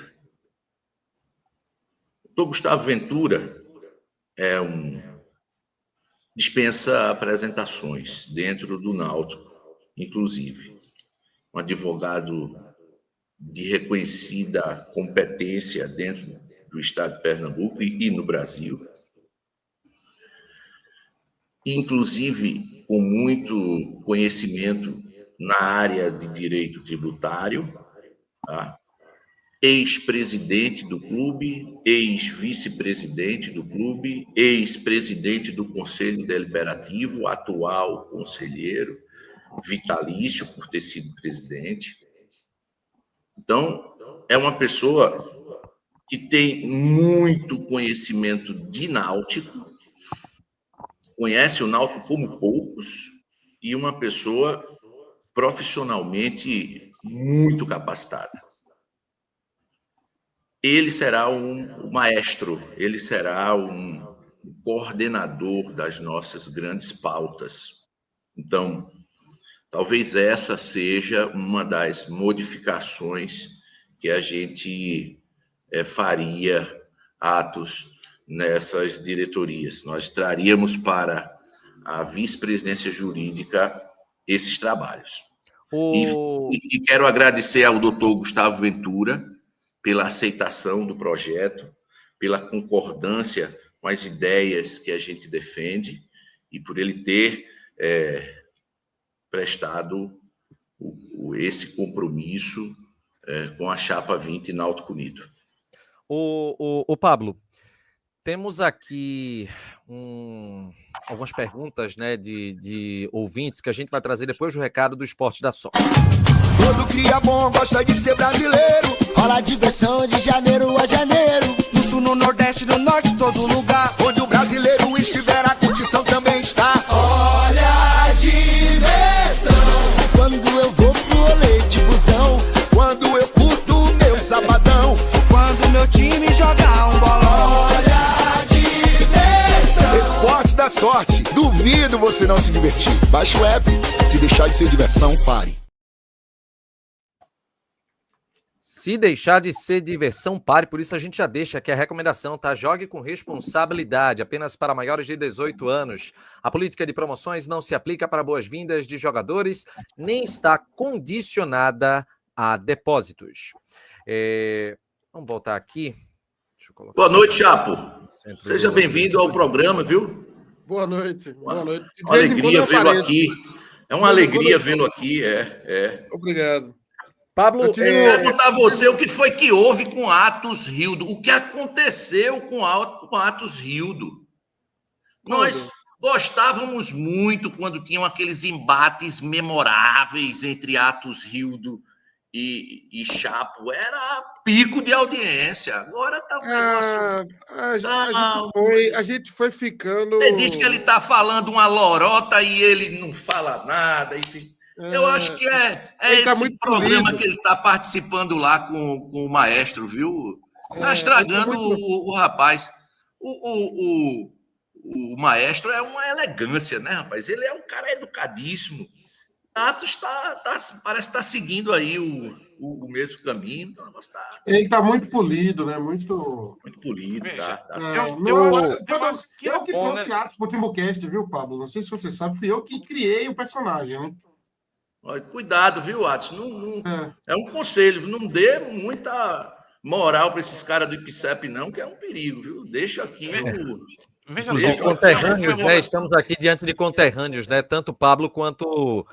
O doutor Gustavo Ventura dispensa apresentações dentro do Náutico, inclusive. Um advogado de reconhecida competência dentro do estado de Pernambuco e no Brasil. Inclusive com muito conhecimento na área de direito tributário, tá? Ex-presidente do clube, ex-vice-presidente do clube, ex-presidente do Conselho Deliberativo, atual conselheiro, vitalício por ter sido presidente. Então, é uma pessoa que tem muito conhecimento de náutico, conhece o náutico como poucos, e uma pessoa profissionalmente muito capacitada. Ele será um maestro, ele será um coordenador das nossas grandes pautas. Então, talvez essa seja uma das modificações que a gente faria atos nessas diretorias. Nós traríamos para a vice-presidência jurídica esses trabalhos. E quero agradecer ao doutor Gustavo Ventura pela aceitação do projeto, pela concordância com as ideias que a gente defende e por ele ter prestado esse compromisso com a Chapa 20 Náutico Unido. O Pablo, temos aqui algumas perguntas, né, de ouvintes que a gente vai trazer depois do recado do Esporte da Sorte. Todo cria bom gosta de ser brasileiro. Rola diversão de janeiro a janeiro. No sul, no nordeste, no norte, todo lugar. Onde o brasileiro estiver, a curtição também está. Olha a diversão. Quando eu vou pro rolê de busão. Quando eu curto meu sabadão. Quando meu time joga um bolão. Olha a diversão. Esportes da Sorte. Duvido você não se divertir. Baixe o app. Se deixar de ser diversão, pare. Se deixar de ser diversão, pare. Por isso a gente já deixa aqui a recomendação, tá? Jogue com responsabilidade, apenas para maiores de 18 anos. A política de promoções não se aplica para boas-vindas de jogadores, nem está condicionada a depósitos. Vamos voltar aqui. Deixa eu colocar. Boa noite, Chapo. Seja bem-vindo ao programa, viu? Boa noite. Boa noite. Uma alegria vê-lo aqui. É uma alegria vê-lo aqui, Obrigado. Pablo, perguntar a você o que foi que houve com Atos Rildo. O que aconteceu com Atos Rildo? Nós gostávamos muito quando tinham aqueles embates memoráveis entre Atos Rildo e Chapo. Era pico de audiência. Agora está um negócio... A gente foi ficando... Você diz que ele está falando uma lorota e ele não fala nada, enfim... Eu acho que esse tá programa que ele está participando lá com o maestro, viu? Está estragando o rapaz. O maestro é uma elegância, né, rapaz? Ele é um cara educadíssimo. Atos parece estar seguindo aí o mesmo caminho. Ele está muito polido, né? Muito polido. Eu que trouxe Atos para o Timbucast, viu, Pablo? Não sei se você sabe, fui eu que criei o personagem, né? Cuidado, viu, Atos? É um conselho, não dê muita moral para esses caras do IPCEP, não, que é um perigo, viu? Deixa aqui Veja conterrâneos, né? Estamos aqui diante de conterrâneos, né? Tanto Pablo quanto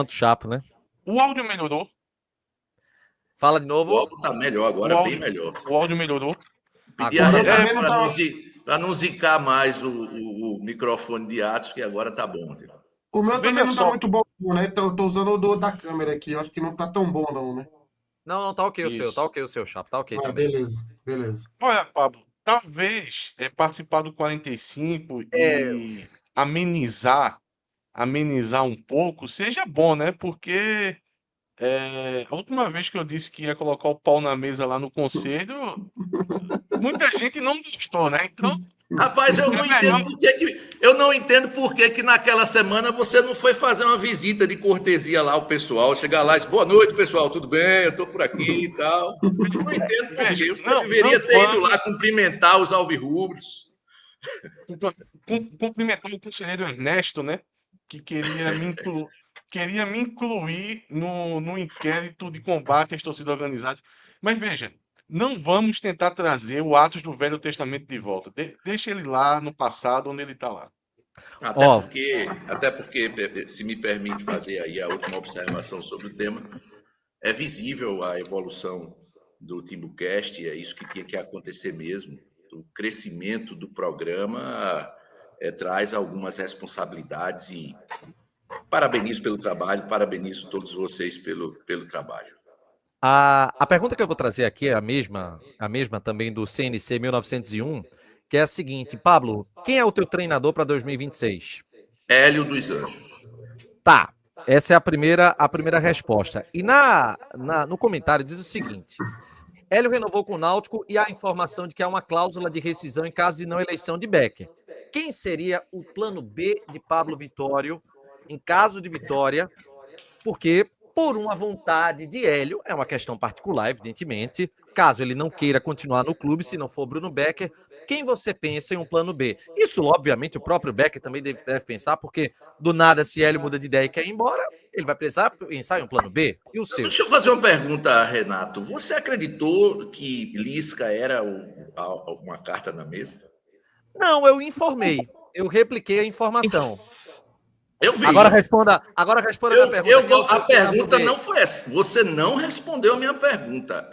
Chapo, né? O áudio melhorou? Fala de novo. O áudio está melhor agora, bem melhor. O áudio melhorou? Pedi para não zicar mais o microfone de Atos, que agora tá bom. O meu também Veja não tá só. muito bom, né? Eu tô usando o da câmera aqui. Eu acho que não tá tão bom, não, né? Não, tá ok o seu, tá Isso. ok o seu, Chapa, tá ok Ah, também. beleza, beleza. Olha, Pablo, talvez participar do 45 e amenizar um pouco seja bom, né? Porque a última vez que eu disse que ia colocar o pau na mesa lá no conselho, muita gente não gostou, né? Então, Rapaz, eu não é melhor. entendo por que que naquela semana você não foi fazer uma visita de cortesia lá ao pessoal, chegar lá e dizer, boa noite, pessoal, tudo bem? Eu tô por aqui e tal. Não entendo por Veja, quê. Você não deveria ter ido lá vamos cumprimentar os alvirrubros. cumprimentar o conselheiro Ernesto, né? Que queria me incluir no inquérito de combate às torcidas organizadas. Mas veja, não vamos tentar trazer o Atos do Velho Testamento de volta. Deixa ele lá no passado, onde ele está lá. Ó, Até porque, se me permite fazer aí a última observação sobre o tema, é visível a evolução do Timbucast, é isso que tinha que acontecer mesmo. O crescimento do programa traz algumas responsabilidades e parabenizo pelo trabalho, parabenizo todos vocês pelo trabalho. a pergunta que eu vou trazer aqui é a mesma também do CNC 1901, que é a seguinte, Pablo, quem é o teu treinador para 2026? Hélio dos Anjos. Tá, essa é a primeira resposta. E no comentário diz o seguinte, Hélio renovou com o Náutico e há informação de que há uma cláusula de rescisão em caso de não eleição de Becker. Quem seria o plano B de Pablo Vitório em caso de vitória? Porque, por uma vontade de Hélio, é uma questão particular, evidentemente, caso ele não queira continuar no clube, se não for Bruno Becker, quem você pensa em um plano B? Isso, obviamente, o próprio Becker também deve pensar, porque do nada, se Hélio muda de ideia e quer ir embora, ele vai precisar pensar em um plano B. E o seu? Deixa eu fazer uma pergunta, Renato. Você acreditou que Lisca era uma carta na mesa? Não, eu informei. Eu repliquei a informação. Eu vi. Agora responda a minha pergunta. A pergunta não foi essa. Você não respondeu a minha pergunta.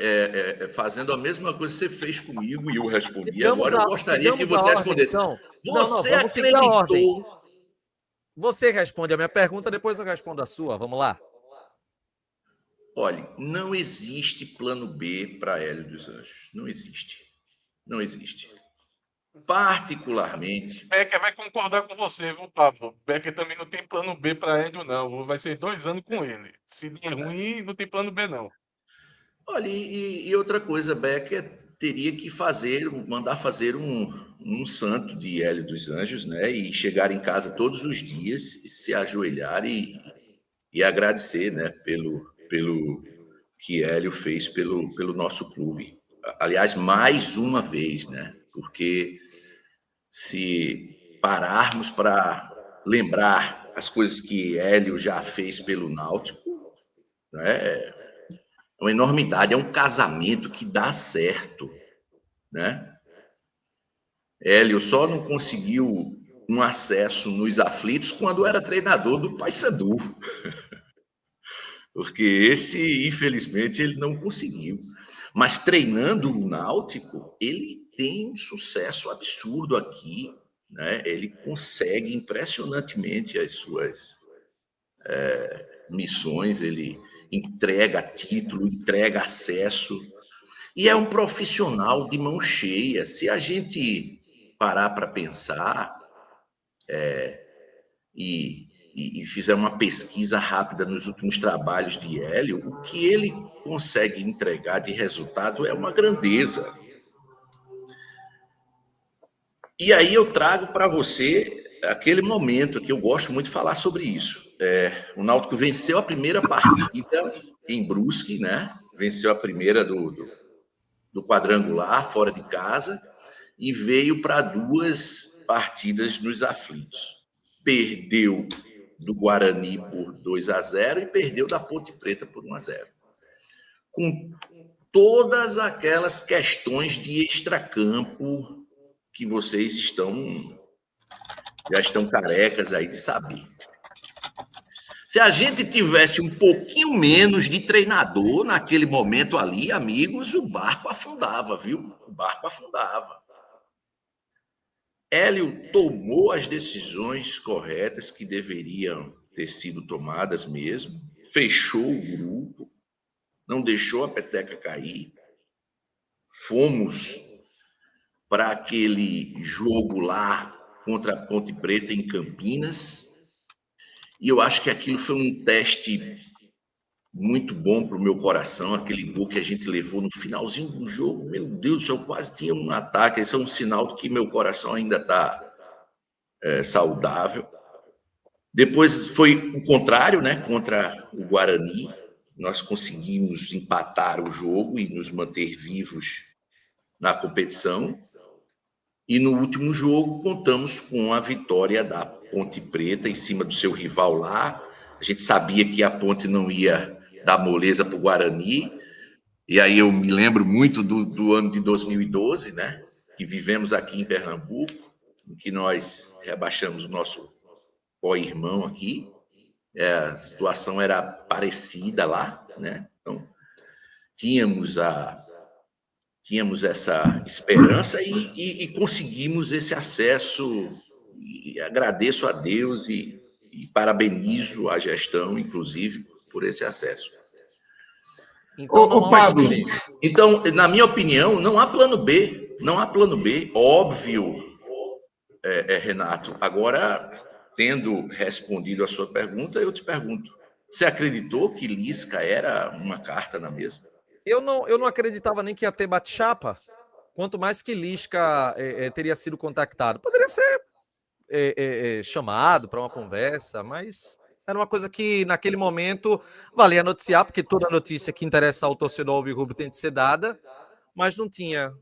Fazendo a mesma coisa que você fez comigo e eu respondi. Agora eu gostaria que você respondesse. Então. Você vamos seguir a ordem. acreditou? Você responde a minha pergunta, depois eu respondo a sua. Vamos lá. Olha, não existe plano B para Hélio dos Anjos. Não existe. Não existe. Particularmente. Becker vai concordar com você, viu, Pablo? Becker também não tem plano B para Hélio, não. Vai ser 2 anos com ele. Se der ruim, não tem plano B, não. Olha, e outra coisa, Becker teria que mandar fazer um santo de Hélio dos Anjos, né? E chegar em casa todos os dias, se ajoelhar e agradecer, né? Pelo que Hélio fez pelo nosso clube. Aliás, mais uma vez, né? Porque se pararmos para lembrar as coisas que Hélio já fez pelo Náutico, né? É uma enormidade, é um casamento que dá certo, né? Hélio só não conseguiu um acesso nos aflitos quando era treinador do Paysandu, porque esse, infelizmente, ele não conseguiu. Mas treinando o Náutico, ele tem um sucesso absurdo aqui, né? Ele consegue impressionantemente as suas missões, ele entrega título, entrega acesso, e é um profissional de mão cheia. Se a gente parar para pensar e fizer uma pesquisa rápida nos últimos trabalhos de Hélio, o que ele consegue entregar de resultado é uma grandeza. E aí eu trago para você aquele momento que eu gosto muito de falar sobre isso. O Náutico venceu a primeira partida em Brusque, né? Venceu a primeira do quadrangular, fora de casa, e veio para 2 partidas nos aflitos. Perdeu do Guarani por 2-0 e perdeu da Ponte Preta por 1-0. Com todas aquelas questões de extracampo que vocês já estão carecas aí de saber. Se a gente tivesse um pouquinho menos de treinador naquele momento ali, amigos, o barco afundava, viu? O barco afundava. Hélio tomou as decisões corretas que deveriam ter sido tomadas mesmo, fechou o grupo, não deixou a peteca cair. Fomos para aquele jogo lá contra a Ponte Preta em Campinas, e eu acho que aquilo foi um teste muito bom para o meu coração, aquele gol que a gente levou no finalzinho do jogo. Meu Deus do céu, quase tinha um ataque. Esse é um sinal de que meu coração ainda está saudável. Depois foi o contrário, né? Contra o Guarani, nós conseguimos empatar o jogo e nos manter vivos na competição. E no último jogo contamos com a vitória da Ponte Preta em cima do seu rival lá. A gente sabia que a Ponte não ia dar moleza para o Guarani. E aí eu me lembro muito do ano de 2012, né? Que vivemos aqui em Pernambuco, em que nós rebaixamos o nosso co-irmão aqui. A situação era parecida lá, né? Então, tínhamos essa esperança e conseguimos esse acesso. E agradeço a Deus e parabenizo a gestão, inclusive, por esse acesso. Ô, Pablo. Então, na minha opinião, não há plano B. Não há plano B. Óbvio, Renato. Agora, tendo respondido a sua pergunta, eu te pergunto: você acreditou que Lisca era uma carta na mesa? Eu não acreditava nem que ia ter bate-chapa, quanto mais que Lisca teria sido contactado. Poderia ser chamado para uma conversa, mas era uma coisa que, naquele momento, valia noticiar, porque toda notícia que interessa ao torcedor alvirrubro tem de ser dada, mas não tinha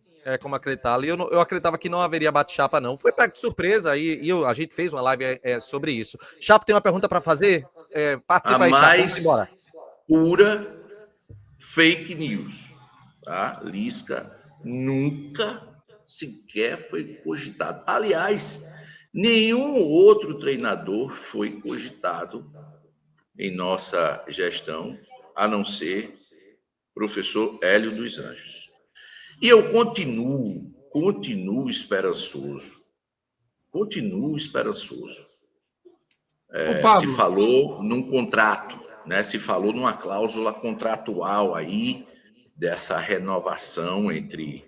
como acreditar. Eu acreditava que não haveria bate-chapa, não. Foi pego de surpresa e a gente fez uma live sobre isso. Chapo, tem uma pergunta para fazer? Participa aí, Chapo. Vamos embora. Pura fake news. Tá? Lisca nunca sequer foi cogitado. Aliás, nenhum outro treinador foi cogitado em nossa gestão, a não ser o professor Hélio dos Anjos. E eu continuo esperançoso. Continuo esperançoso. Se falou num contrato, né? Se falou numa cláusula contratual aí dessa renovação entre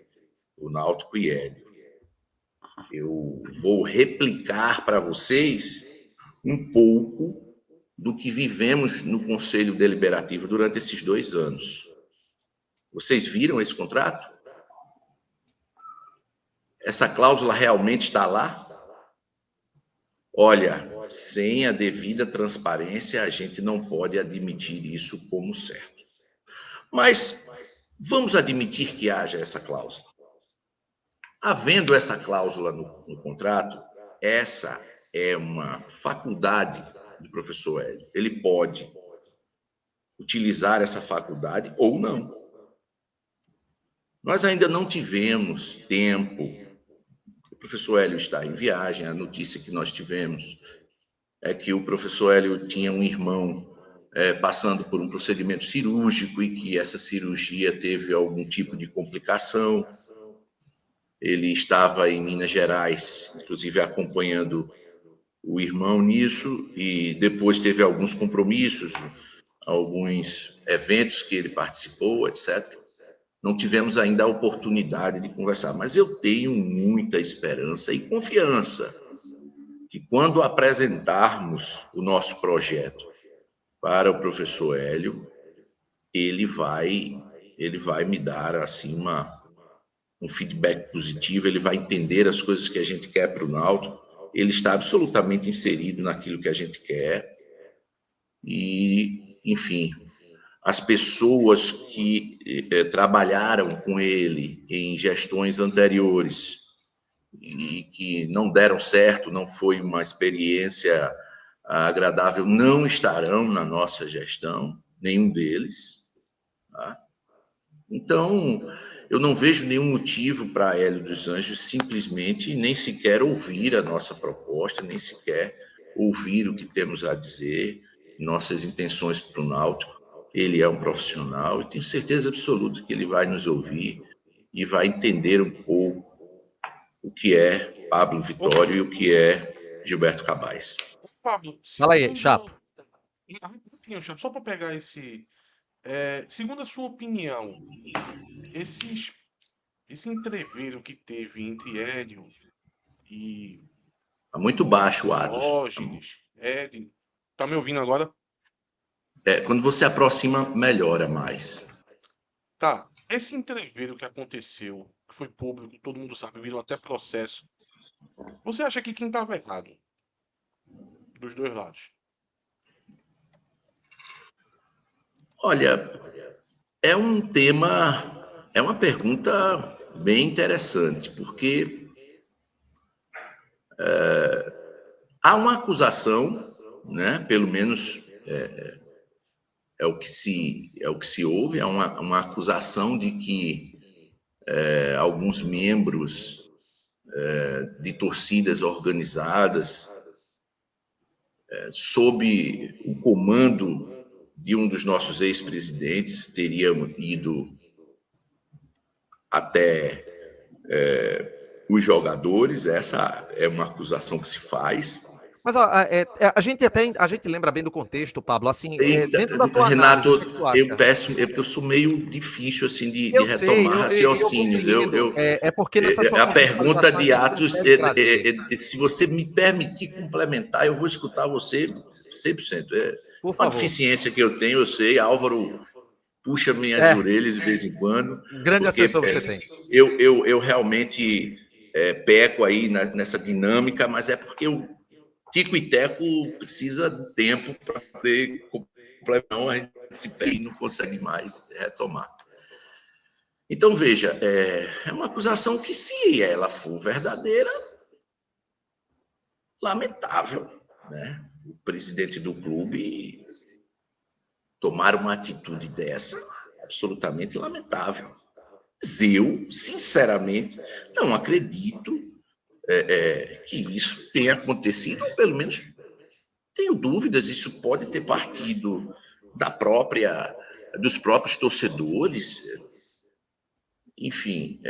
o Náutico e Hélio. Eu vou replicar para vocês um pouco do que vivemos no Conselho Deliberativo durante esses 2 anos. Vocês viram esse contrato? Essa cláusula realmente está lá? Olha, sem a devida transparência, a gente não pode admitir isso como certo. Mas vamos admitir que haja essa cláusula. Havendo essa cláusula no contrato, essa é uma faculdade do professor Hélio. Ele pode utilizar essa faculdade ou não. Nós ainda não tivemos tempo. O professor Hélio está em viagem. A notícia que nós tivemos é que o professor Hélio tinha um irmão passando por um procedimento cirúrgico e que essa cirurgia teve algum tipo de complicação. Ele estava em Minas Gerais, inclusive acompanhando o irmão nisso, e depois teve alguns compromissos, alguns eventos que ele participou, etc. Não tivemos ainda a oportunidade de conversar, mas eu tenho muita esperança e confiança que quando apresentarmos o nosso projeto para o professor Hélio, ele vai me dar assim um feedback positivo, ele vai entender as coisas que a gente quer para o Náutico, ele está absolutamente inserido naquilo que a gente quer e, enfim, as pessoas que trabalharam com ele em gestões anteriores e que não deram certo, não foi uma experiência agradável, não estarão na nossa gestão, nenhum deles. Tá? Então, eu não vejo nenhum motivo para Hélio dos Anjos simplesmente nem sequer ouvir a nossa proposta, nem sequer ouvir o que temos a dizer, nossas intenções para o Náutico. Ele é um profissional e tenho certeza absoluta que ele vai nos ouvir e vai entender um pouco o que é Pablo Vittório e o que é Gilberto Cabais. Pablo, Fala aí, Chapo. Rapidinho, Chapo, só para pegar esse. Segundo a sua opinião, esse entreveiro que teve entre Hélio e Está muito baixo o Atos. Diógenes, tá me ouvindo agora? Quando você aproxima, melhora mais. Tá. Esse entreveiro que aconteceu, que foi público, todo mundo sabe, virou até processo. Você acha que quem estava errado? Dos dois lados. Olha, é uma pergunta bem interessante, porque há uma acusação, né? Pelo menos é o que se ouve, há uma acusação de que alguns membros de torcidas organizadas, sob o comando de um dos nossos ex-presidentes, teriam ido até os jogadores. Essa é uma acusação que se faz. Mas ó, a gente lembra bem do contexto, Pablo, assim, dentro da tua Renato, análise, o que tu acha? eu peço, porque eu sou meio difícil assim de Eu retomar sei, raciocínios. eu compreendo. É porque nessa sua A pergunta de contextualização, Atos, deve trazer. se você me permitir complementar, eu vou escutar você 100%. Por Uma favor. deficiência que eu tenho, eu sei. Álvaro puxa minhas orelhas de vez em quando. Grande assessor você tem. Eu realmente peco aí nessa dinâmica, mas é porque o Tico e Teco precisa de tempo para ter complementação, a gente se perde e não consegue mais retomar. Então, veja, é uma acusação que, se ela for verdadeira, lamentável, né? O presidente do clube tomar uma atitude dessa, absolutamente lamentável. Mas eu, sinceramente, não acredito que isso tenha acontecido, ou pelo menos tenho dúvidas. Isso pode ter partido dos próprios torcedores. Enfim,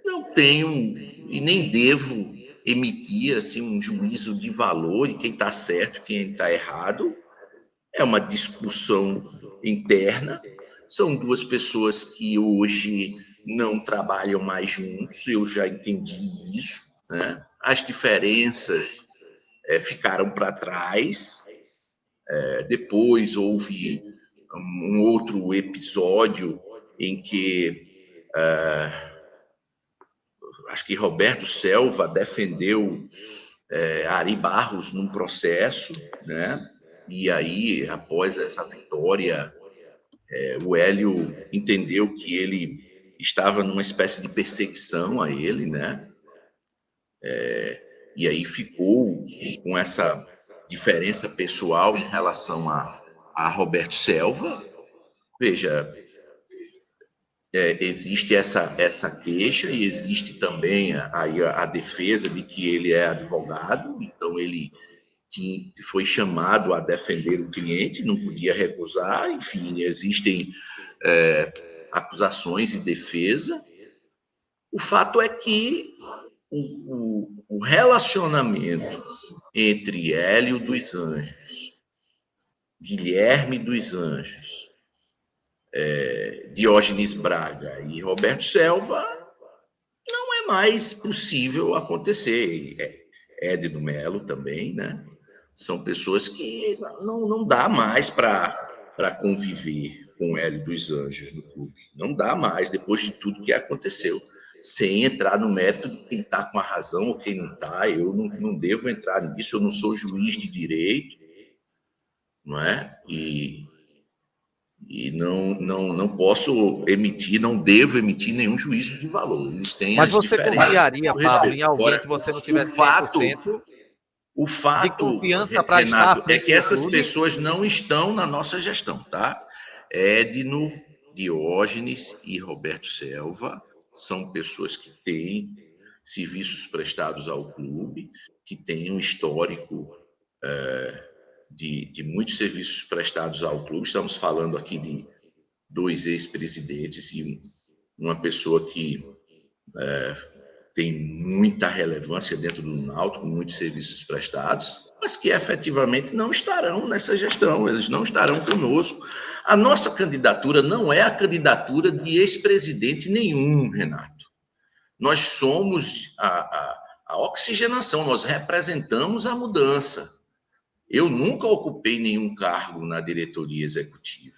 não tenho e nem devo emitir assim um juízo de valor de quem está certo e quem está errado. É uma discussão interna. São duas pessoas que hoje não trabalham mais juntos, eu já entendi isso, né? As diferenças ficaram para trás. Depois houve um outro episódio em que acho que Roberto Selva defendeu Ari Barros num processo, né? E aí, após essa vitória, o Hélio entendeu que ele estava numa espécie de perseguição a ele, né? E aí ficou com essa diferença pessoal em relação a Roberto Selva. Veja, existe essa queixa e existe também a defesa de que ele é advogado, então ele foi chamado a defender o cliente, não podia recusar. Enfim, existem acusações e defesa. O fato é que o relacionamento entre Hélio dos Anjos, Guilherme dos Anjos, Diógenes Braga e Roberto Selva não é mais possível acontecer. Edno Melo também, né? São pessoas que não dá mais para conviver com Hélio dos Anjos no clube. Não dá mais, depois de tudo que aconteceu. Sem entrar no mérito de quem está com a razão ou quem não está. Eu não devo entrar nisso, eu não sou juiz de direito, não é? E não posso ematir, não devo emitir nenhum juízo de valor. Eles têm Mas as você diferenças. confiaria, Pablo, em alguém Agora, que você não tivesse o fato, de confiança para estar à Renato, frente que do essas clube? pessoas não estão na nossa gestão, tá? Edno, Diógenes e Roberto Selva são pessoas que têm serviços prestados ao clube, que têm um histórico de muitos serviços prestados ao clube. Estamos falando aqui de 2 ex-presidentes e uma pessoa que tem muita relevância dentro do Náutico, muitos serviços prestados, mas que efetivamente não estarão nessa gestão, eles não estarão conosco. A nossa candidatura não é a candidatura de ex-presidente nenhum, Renato. Nós somos a oxigenação, nós representamos a mudança. Eu nunca ocupei nenhum cargo na diretoria executiva,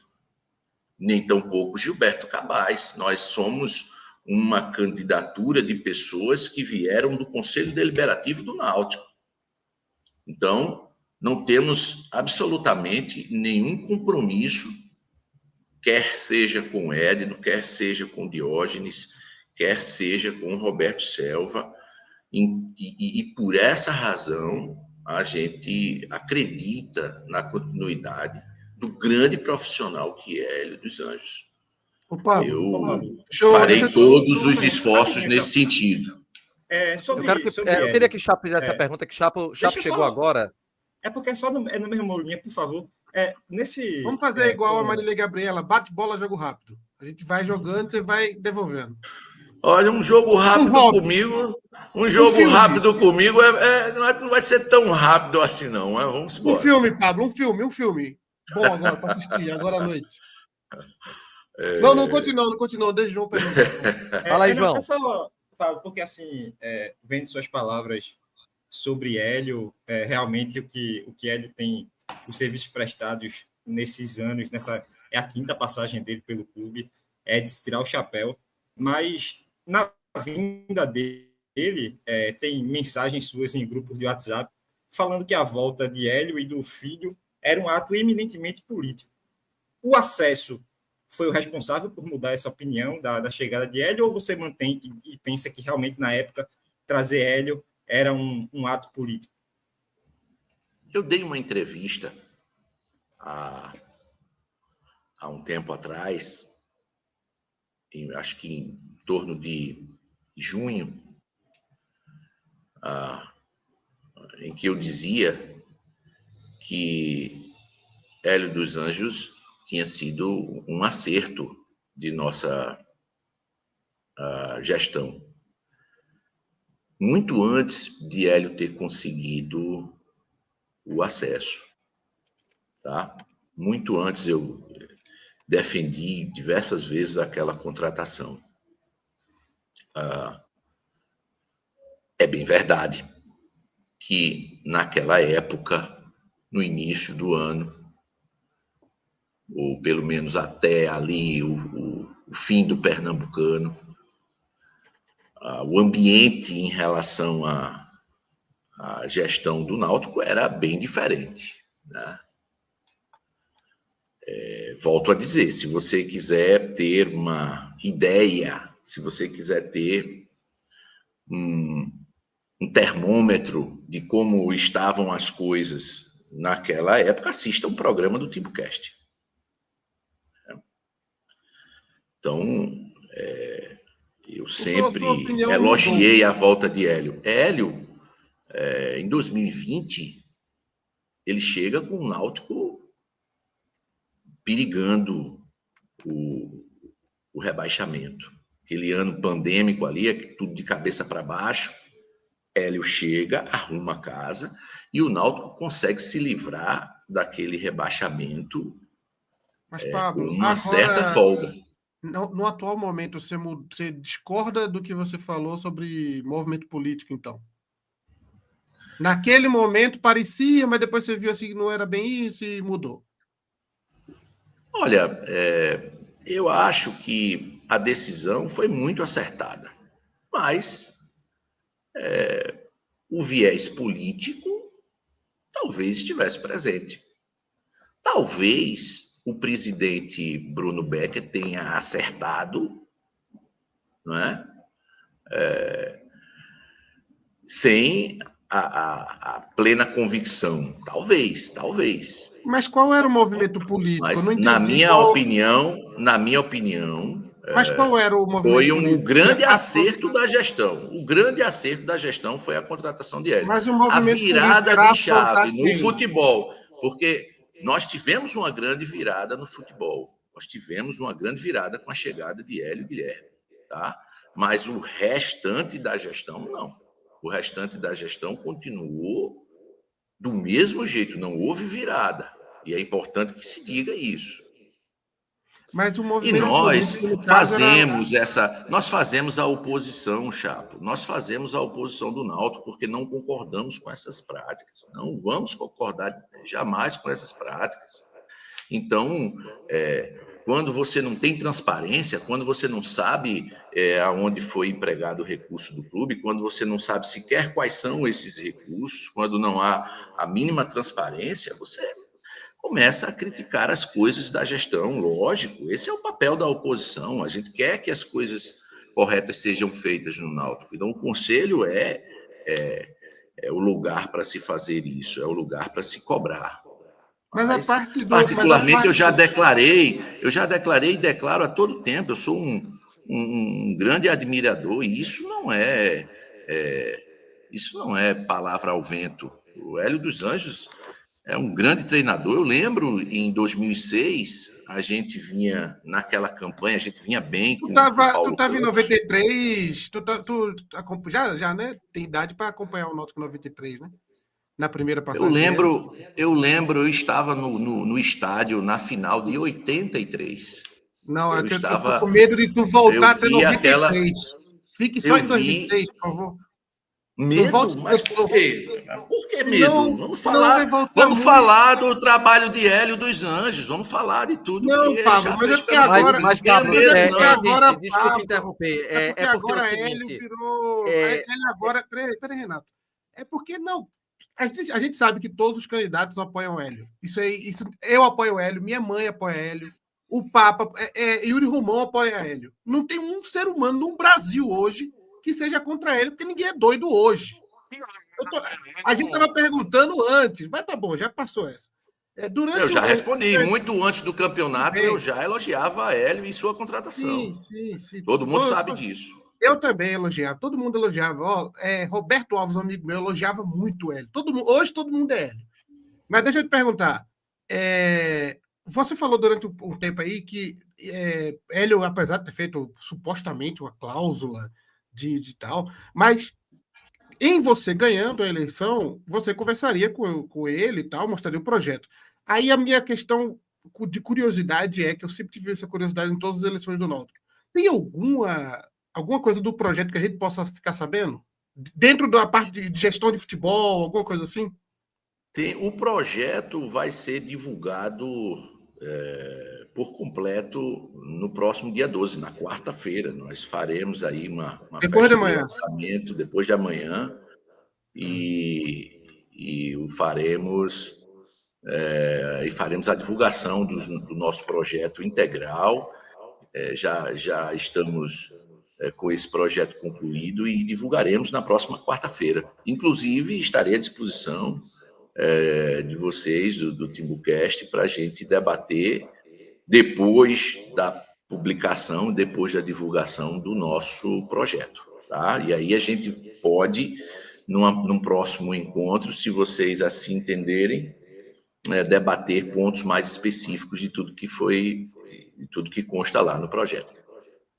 nem tampouco Gilberto Cabaz. Nós somos uma candidatura de pessoas que vieram do Conselho Deliberativo do Náutico. Então, não temos absolutamente nenhum compromisso, quer seja com Edno, quer seja com Diógenes, quer seja com Roberto Selva, e por essa razão a gente acredita na continuidade do grande profissional que é Hélio dos Anjos. Eu farei todos os esforços nesse sentido. Eu queria que Chapo fizesse essa pergunta, que Chapo chegou agora. É porque é na mesma linha, por favor. Vamos fazer igual a Marília Gabriela, bate bola, jogo rápido. A gente vai jogando, você vai devolvendo. Olha, um jogo rápido comigo não vai ser tão rápido assim, não. Vamos embora. Um filme, Pablo, um filme. Bom agora, para assistir, agora à noite. Não continua, deixa o João perguntar. Fala aí, João. Porque, assim, vendo suas palavras sobre Hélio, realmente o que Hélio tem, os serviços prestados nesses anos, é a quinta passagem dele pelo clube, é de se tirar o chapéu, mas na vinda dele, tem mensagens suas em grupos de WhatsApp falando que a volta de Hélio e do filho era um ato eminentemente político. O acesso foi o responsável por mudar essa opinião da chegada de Hélio, ou você mantém e pensa que realmente, na época, trazer Hélio era um ato político? Eu dei uma entrevista há um tempo atrás, acho que em torno de junho, em que eu dizia que Hélio dos Anjos tinha sido um acerto de nossa gestão. Muito antes de Hélio ter conseguido o acesso. Tá? Muito antes eu defendi diversas vezes aquela contratação. É bem verdade que naquela época, no início do ano, ou pelo menos até ali o fim do Pernambucano, o ambiente em relação à gestão do Náutico era bem diferente, né? Volto a dizer, se você quiser ter uma ideia, se você quiser ter um termômetro de como estavam as coisas naquela época, assista um programa do Timbucast. Então, eu sempre elogiei a volta de Hélio. Hélio, em 2020, ele chega com o Náutico perigando o rebaixamento. Aquele ano pandêmico ali, tudo de cabeça para baixo. Hélio chega, arruma a casa e o Náutico consegue se livrar daquele rebaixamento. Mas, Pablo, com uma certa folga. No atual momento, você discorda do que você falou sobre movimento político, então? Naquele momento parecia, mas depois você viu assim que não era bem isso e mudou. Olha, eu acho que a decisão foi muito acertada, mas o viés político talvez estivesse presente. Talvez o presidente Bruno Becker tenha acertado, não é? Sem a plena convicção. Talvez. Mas qual era o movimento político? Mas, na minha opinião, mas qual era o movimento foi político? Grande acerto da gestão. O grande acerto da gestão foi a contratação de Hélio. Mas o movimento a virada de chave no quem? futebol, porque nós tivemos uma grande virada no futebol. Nós tivemos uma grande virada com a chegada de Hélio Guilherme, tá? Mas o restante da gestão, não. O restante da gestão continuou do mesmo jeito, não houve virada. E é importante que se diga isso. Mas o E movimento nós político, no caso, nós fazemos a oposição, Chapo. Nós fazemos a oposição do Náutico porque não concordamos com essas práticas. Não vamos concordar jamais com essas práticas. Então, quando você não tem transparência, quando você não sabe aonde foi empregado o recurso do clube, quando você não sabe sequer quais são esses recursos, quando não há a mínima transparência, você começa a criticar as coisas da gestão, lógico. Esse é o papel da oposição. A gente quer que as coisas corretas sejam feitas no Náutico. Então, o conselho é o lugar para se fazer isso, é o lugar para se cobrar. Mas a parte do. Particularmente, eu já declarei e declaro a todo tempo, eu sou um grande admirador, e isso não é palavra ao vento. O Hélio dos Anjos é um grande treinador. Eu lembro, em 2006, a gente vinha naquela campanha, a gente vinha bem com o Paulo Tu estava em Campos. 93, já, né? Tem idade para acompanhar o Náutico 93, né? Na primeira passagem. Eu lembro, eu estava no estádio na final de 83. Não, eu tô com medo de tu voltar até 93. Fique só em 2006, por favor. Medo? Mas por quê? Por que medo? Não, vamos falar do trabalho de Hélio dos Anjos, vamos falar de tudo não, que Pablo, já mas fez é porque agora... Mas Pablo, agora, desculpa interromper. É porque agora é o Hélio seguinte... virou... Ele agora... Peraí, Renato. É porque não... A gente sabe que todos os candidatos apoiam o Hélio. Isso, eu apoio o Hélio, minha mãe apoia o Hélio, o Papa, Yuri Romão apoia o Hélio. Não tem um ser humano no Brasil hoje que seja contra ele, porque ninguém é doido hoje. A gente estava perguntando antes, mas tá bom, já passou essa. Eu já respondi. Muito antes do campeonato, eu já elogiava a Hélio e sua contratação. Sim. Todo mundo sabe disso. Eu também elogiava, todo mundo elogiava. Roberto Alves, um amigo meu, elogiava muito Hélio. Hoje todo mundo é Hélio. Mas deixa eu te perguntar. Você falou durante um tempo aí que Hélio, apesar de ter feito supostamente uma cláusula de tal, mas em você ganhando a eleição, você conversaria com ele e tal, mostraria o projeto. Aí a minha questão de curiosidade é que eu sempre tive essa curiosidade em todas as eleições do Náutico. Tem alguma coisa do projeto que a gente possa ficar sabendo? Dentro da parte de gestão de futebol, alguma coisa assim? O projeto vai ser divulgado por completo no próximo dia 12, na quarta-feira. Nós faremos aí uma depois festa de manhã. Lançamento depois de amanhã e faremos a divulgação do nosso projeto integral. Já estamos com esse projeto concluído e divulgaremos na próxima quarta-feira. Inclusive, estarei à disposição de vocês, do Timbucast, para a gente debater depois da publicação, depois da divulgação do nosso projeto. Tá? E aí a gente pode, num próximo encontro, se vocês assim entenderem, debater pontos mais específicos de tudo que consta lá no projeto.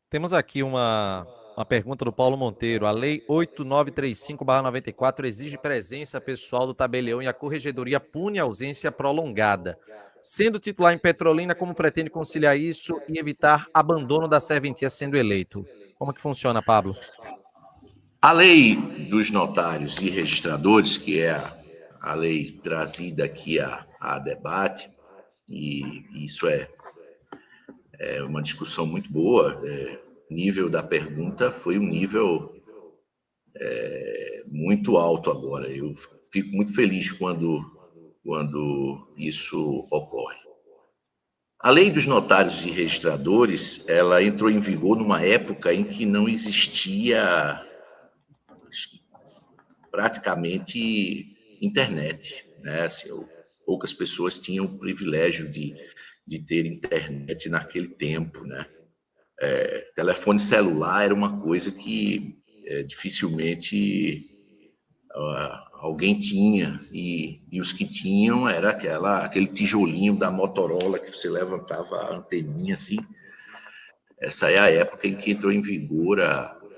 Temos aqui uma pergunta do Paulo Monteiro. A Lei 8935/94 exige presença pessoal do tabelião e a corregedoria pune a ausência prolongada. Sendo titular em Petrolina, como pretende conciliar isso e evitar abandono da serventia sendo eleito? Como que funciona, Pablo? A lei dos notários e registradores, que é a lei trazida aqui a debate, e isso é uma discussão muito boa. O nível da pergunta foi um nível muito alto agora. Eu fico muito feliz quando isso ocorre. A lei dos notários e registradores, ela entrou em vigor numa época em que não existia praticamente internet, né? Assim, poucas pessoas tinham o privilégio de ter internet naquele tempo, né? Telefone celular era uma coisa que dificilmente alguém tinha, e os que tinham era aquele tijolinho da Motorola que você levantava a anteninha assim. Essa é a época em que entrou em vigor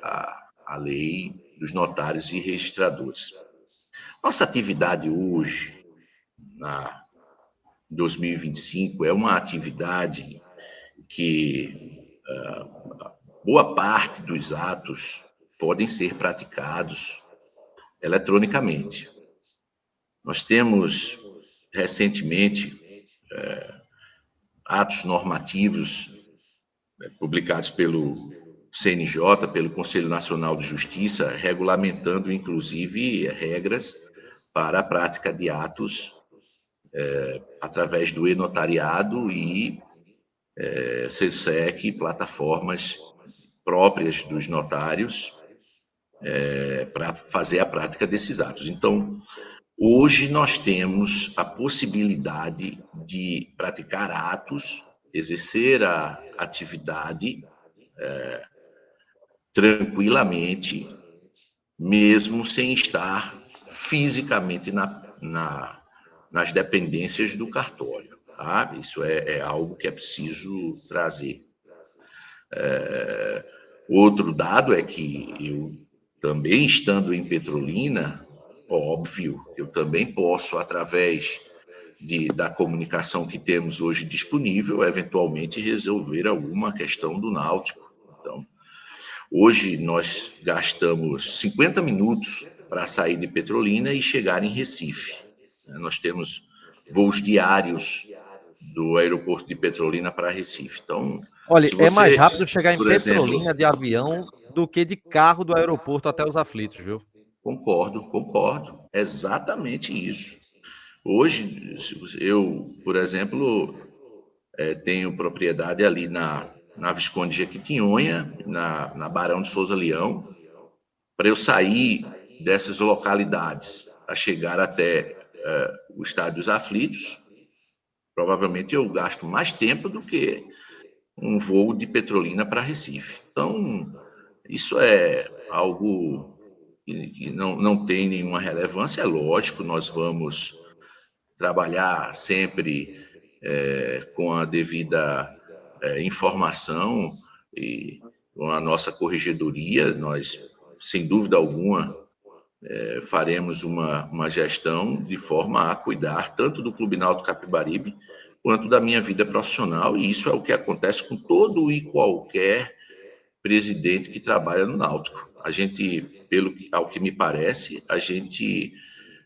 a lei dos notários e registradores. Nossa atividade hoje, na 2025, é uma atividade que boa parte dos atos podem ser praticados eletronicamente. Nós temos, recentemente, atos normativos publicados pelo CNJ, pelo Conselho Nacional de Justiça, regulamentando, inclusive, regras para a prática de atos através do e-notariado e CSEC, plataformas próprias dos notários para fazer a prática desses atos. Então, hoje nós temos a possibilidade de praticar atos, exercer a atividade tranquilamente, mesmo sem estar fisicamente nas dependências do cartório. Tá? Isso é algo que é preciso trazer. Outro dado é que eu também, estando em Petrolina, óbvio, eu também posso, através da comunicação que temos hoje disponível, eventualmente resolver alguma questão do Náutico. Então, hoje nós gastamos 50 minutos para sair de Petrolina e chegar em Recife. Nós temos voos diários do aeroporto de Petrolina para Recife. Então, olha, se você, é mais rápido chegar em por Petrolina exemplo, de avião do que de carro do aeroporto até os aflitos, viu? Concordo. Exatamente isso. Hoje, eu, por exemplo, tenho propriedade ali na Visconde Jequitinhonha, na Barão de Souza Leão. Para eu sair dessas localidades a chegar até o Estádio dos Aflitos, provavelmente eu gasto mais tempo do que um voo de Petrolina para Recife. Então, isso é algo que não tem nenhuma relevância. É lógico, nós vamos trabalhar sempre com a devida informação e com a nossa corregedoria. Nós, sem dúvida alguma, faremos uma gestão de forma a cuidar tanto do Clube Náutico Capibaribe quanto da minha vida profissional, e isso é o que acontece com todo e qualquer presidente que trabalha no Náutico. A gente, ao que me parece, a gente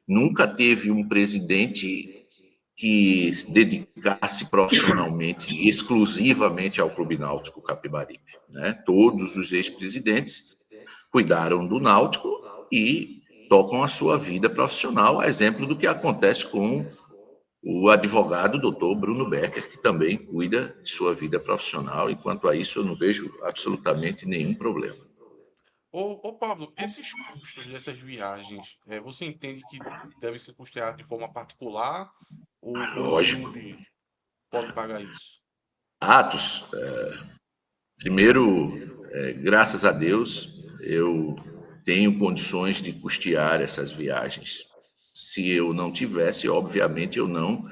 nunca teve um presidente que se dedicasse profissionalmente, exclusivamente ao Clube Náutico Capibaribe, né? Todos os ex-presidentes cuidaram do Náutico e tocam a sua vida profissional, a exemplo do que acontece com o advogado doutor Bruno Becker, que também cuida de sua vida profissional, e quanto a isso eu não vejo absolutamente nenhum problema. Ô Pablo, esses custos dessas viagens, você entende que devem ser custeados de forma particular ou o Lógico. clube pode pagar isso? Atos, primeiro, graças a Deus, eu tenho condições de custear essas viagens. Se eu não tivesse, obviamente, eu não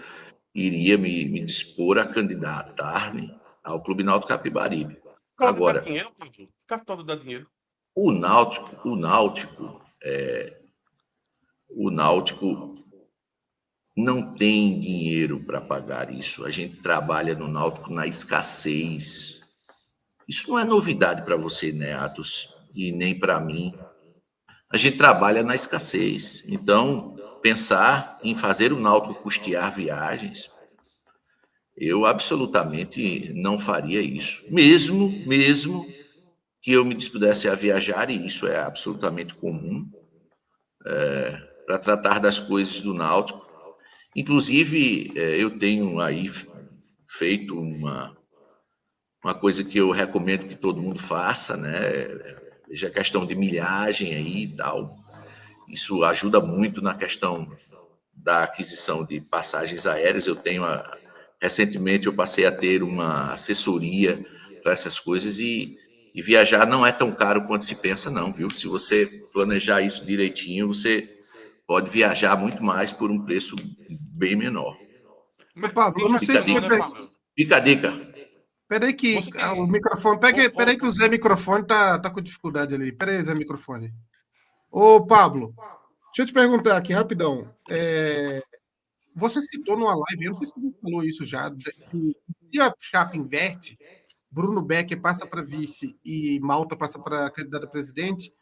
iria me dispor a candidatar-me ao Clube Náutico Capibaribe. Agora, dá dinheiro, Pablo? Cartório dá dinheiro. o Náutico não tem dinheiro para pagar isso. A gente trabalha no Náutico na escassez. Isso não é novidade para você, né, Atos? E nem para mim. A gente trabalha na escassez. Então, pensar em fazer o Náutico custear viagens, eu absolutamente não faria isso. Mesmo que eu me dispusesse a viajar, e isso é absolutamente comum, para tratar das coisas do Náutico. Inclusive, eu tenho aí feito uma coisa que eu recomendo que todo mundo faça, né? Veja a questão de milhagem aí e tal. Isso ajuda muito na questão da aquisição de passagens aéreas. Recentemente eu passei a ter uma assessoria para essas coisas e viajar não é tão caro quanto se pensa, não, viu? Se você planejar isso direitinho, você pode viajar muito mais por um preço bem menor. Mas Pablo, eu não sei se Fica a você dica. Peraí que Você tem- o microfone... Peraí que o Zé Microfone tá com dificuldade ali. Peraí, Zé Microfone. Ô, Pablo, deixa eu te perguntar aqui rapidão. Você citou numa live, eu não sei se você falou isso já, que se a chapa inverte, Bruno Becker passa para vice e Malta passa para candidato a presidente,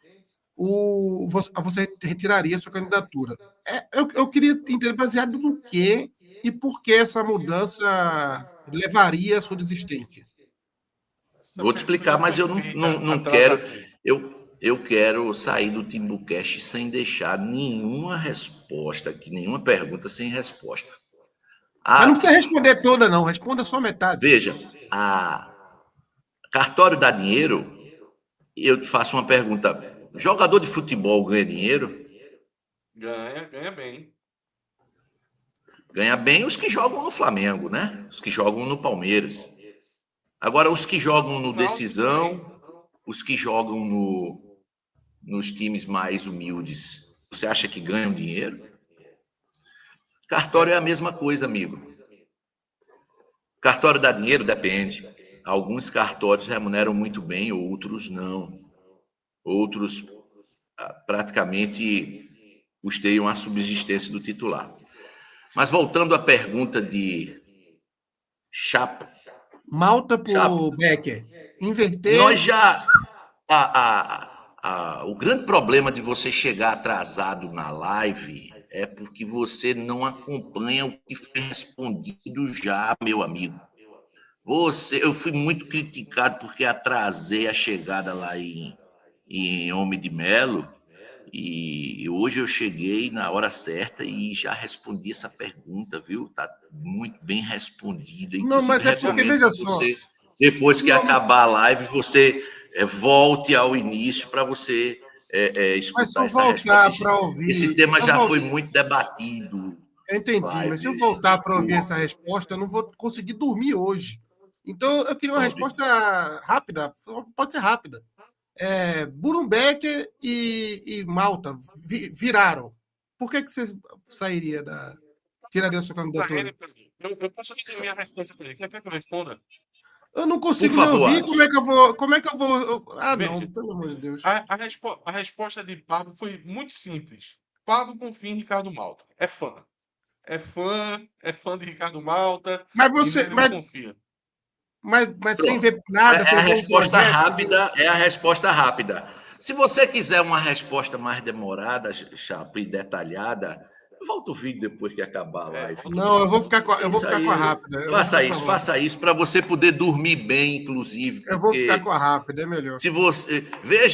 você retiraria sua candidatura. Eu queria entender baseado no quê e por que essa mudança levaria à sua desistência. Essa Vou te pergunta explicar, já mas foi eu feita não atrás quero. aqui. Eu quero sair do Timbucast sem deixar nenhuma resposta aqui, nenhuma pergunta sem resposta. Mas não precisa Atos. responder toda, não. Responda só metade. Veja, a cartório dá dinheiro. Eu te faço uma pergunta: jogador de futebol ganha dinheiro? Ganha bem. Ganha bem os que jogam no Flamengo, né? Os que jogam no Palmeiras. Agora, os que jogam no Decisão, os que jogam nos times mais humildes, você acha que ganham dinheiro? Cartório é a mesma coisa, amigo. Cartório dá dinheiro? Depende. Alguns cartórios remuneram muito bem, outros não. Outros praticamente custeiam a subsistência do titular. Mas voltando à pergunta de Chapa. Malta por Becker. Inverter. Nós já. O grande problema de você chegar atrasado na live é porque você não acompanha o que foi respondido já, meu amigo. Eu fui muito criticado porque atrasei a chegada lá em Homem de Melo. E hoje eu cheguei na hora certa e já respondi essa pergunta, viu? Tá muito bem respondida. Não, Inclusive, mas é porque, recomendo veja que só. você, depois que Não, acabar a live, você volte ao início para você mas se escutar eu essa voltar resposta. para ouvir. Esse tema se eu já vol- foi muito debatido. Eu entendi, mas se eu voltar para ouvir essa resposta, eu não vou conseguir dormir hoje. Então, eu queria uma resposta rápida. Pode ser rápida. Bruno Becker e Malta viraram. Por que você sairia tiraria a sua candidatura? Eu posso dizer minha resposta para ele. Quer que eu responda? Eu não Por consigo nem favor, ouvir. Alex. Como é que eu vou? Ah, Veja, não, pelo amor de Deus. a resposta de Pablo foi muito simples. Pablo confia em Ricardo Malta. É fã. É fã de Ricardo Malta Mas e você, nele não confia. mas sem Pronto. ver nada, É sem a ver um resposta projeto. rápida, é a resposta rápida. Se você quiser uma resposta mais demorada, Chapa, e detalhada, volta o vídeo depois que acabar a live. Não, eu vou ficar com a rápida. Faça isso para você poder dormir bem, inclusive, Eu vou ficar porque com a rápida, é melhor. se você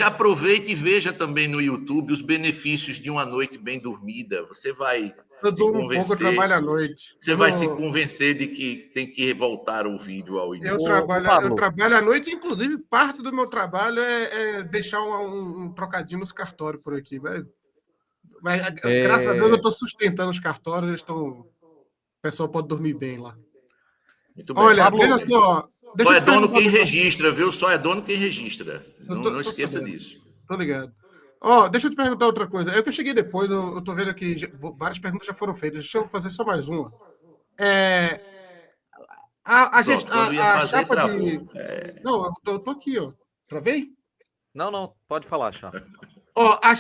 aproveite e veja também no YouTube os benefícios de uma noite bem dormida. Você vai Eu se durmo um pouco, eu convencer, trabalho à noite. você vai se convencer de que tem que voltar o vídeo ao início. Ô, Pablo. Eu trabalho à noite, inclusive, parte do meu trabalho é deixar um trocadinho nos cartórios por aqui. Mas graças a Deus, eu estou sustentando os cartórios, o pessoal pode dormir bem lá. Muito bem. Olha, Pablo, veja só. Só é dono quem registra, viu? Só é dono quem registra. Não esqueça sabendo. disso. Tô ligado. Deixa eu te perguntar outra coisa. É que eu cheguei depois, eu tô vendo aqui, várias perguntas já foram feitas. Deixa eu fazer só mais uma. Quando ia fazer, chapa travou. de. Não, eu tô aqui, ó. Travei? Não, pode falar, Chapa. A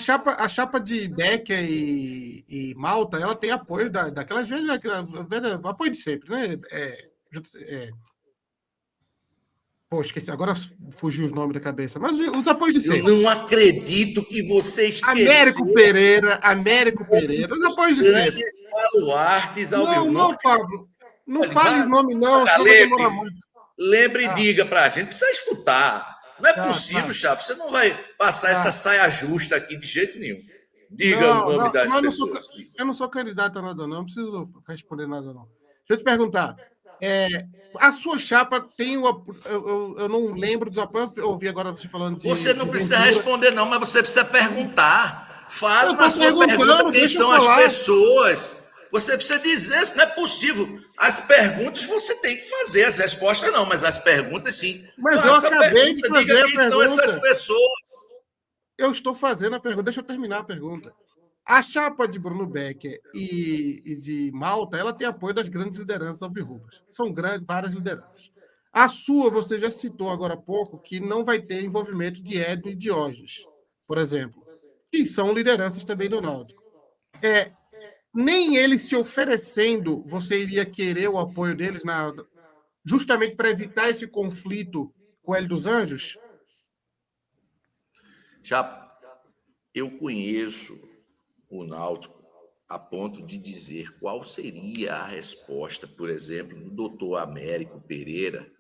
chapa de Becker e Malta, ela tem apoio daquela velha, apoio de sempre, né? Pô, esqueci, agora fugiu os nomes da cabeça, mas os apoios de Eu sempre. não acredito que você esqueceu. Américo Pereira, os apoios de sempre. Baluartes, Não, Pablo, não fale nome não, senão vai demorar muito. Lembre e diga pra gente, precisa escutar. Não é possível, Chapo, você não vai passar essa saia justa aqui de jeito nenhum. Diga o nome das pessoas. Eu não sou candidato a nada não preciso responder nada não. Deixa eu te perguntar, a sua chapa tem eu não lembro dos apoios, eu ouvi agora você falando de... Você não precisa responder não, mas você precisa perguntar. Fale na sua perguntando, pergunta quem deixa eu são as falar. pessoas. Você precisa dizer, isso não é possível. As perguntas você tem que fazer, as respostas não, mas as perguntas sim. Mas eu acabei de fazer diga a quem pergunta. são essas pessoas. Eu estou fazendo a pergunta, deixa eu terminar a pergunta. A chapa de Bruno Becker e de Malta, ela tem apoio das grandes lideranças alvirrubras. São várias lideranças. A sua, você já citou agora há pouco, que não vai ter envolvimento de Edno e Diógenes, por exemplo, que são lideranças também do Náutico. Nem eles se oferecendo, você iria querer o apoio deles justamente para evitar esse conflito com o Hélio dos Anjos? Já eu conheço o Náutico a ponto de dizer qual seria a resposta, por exemplo, do doutor Américo Pereira,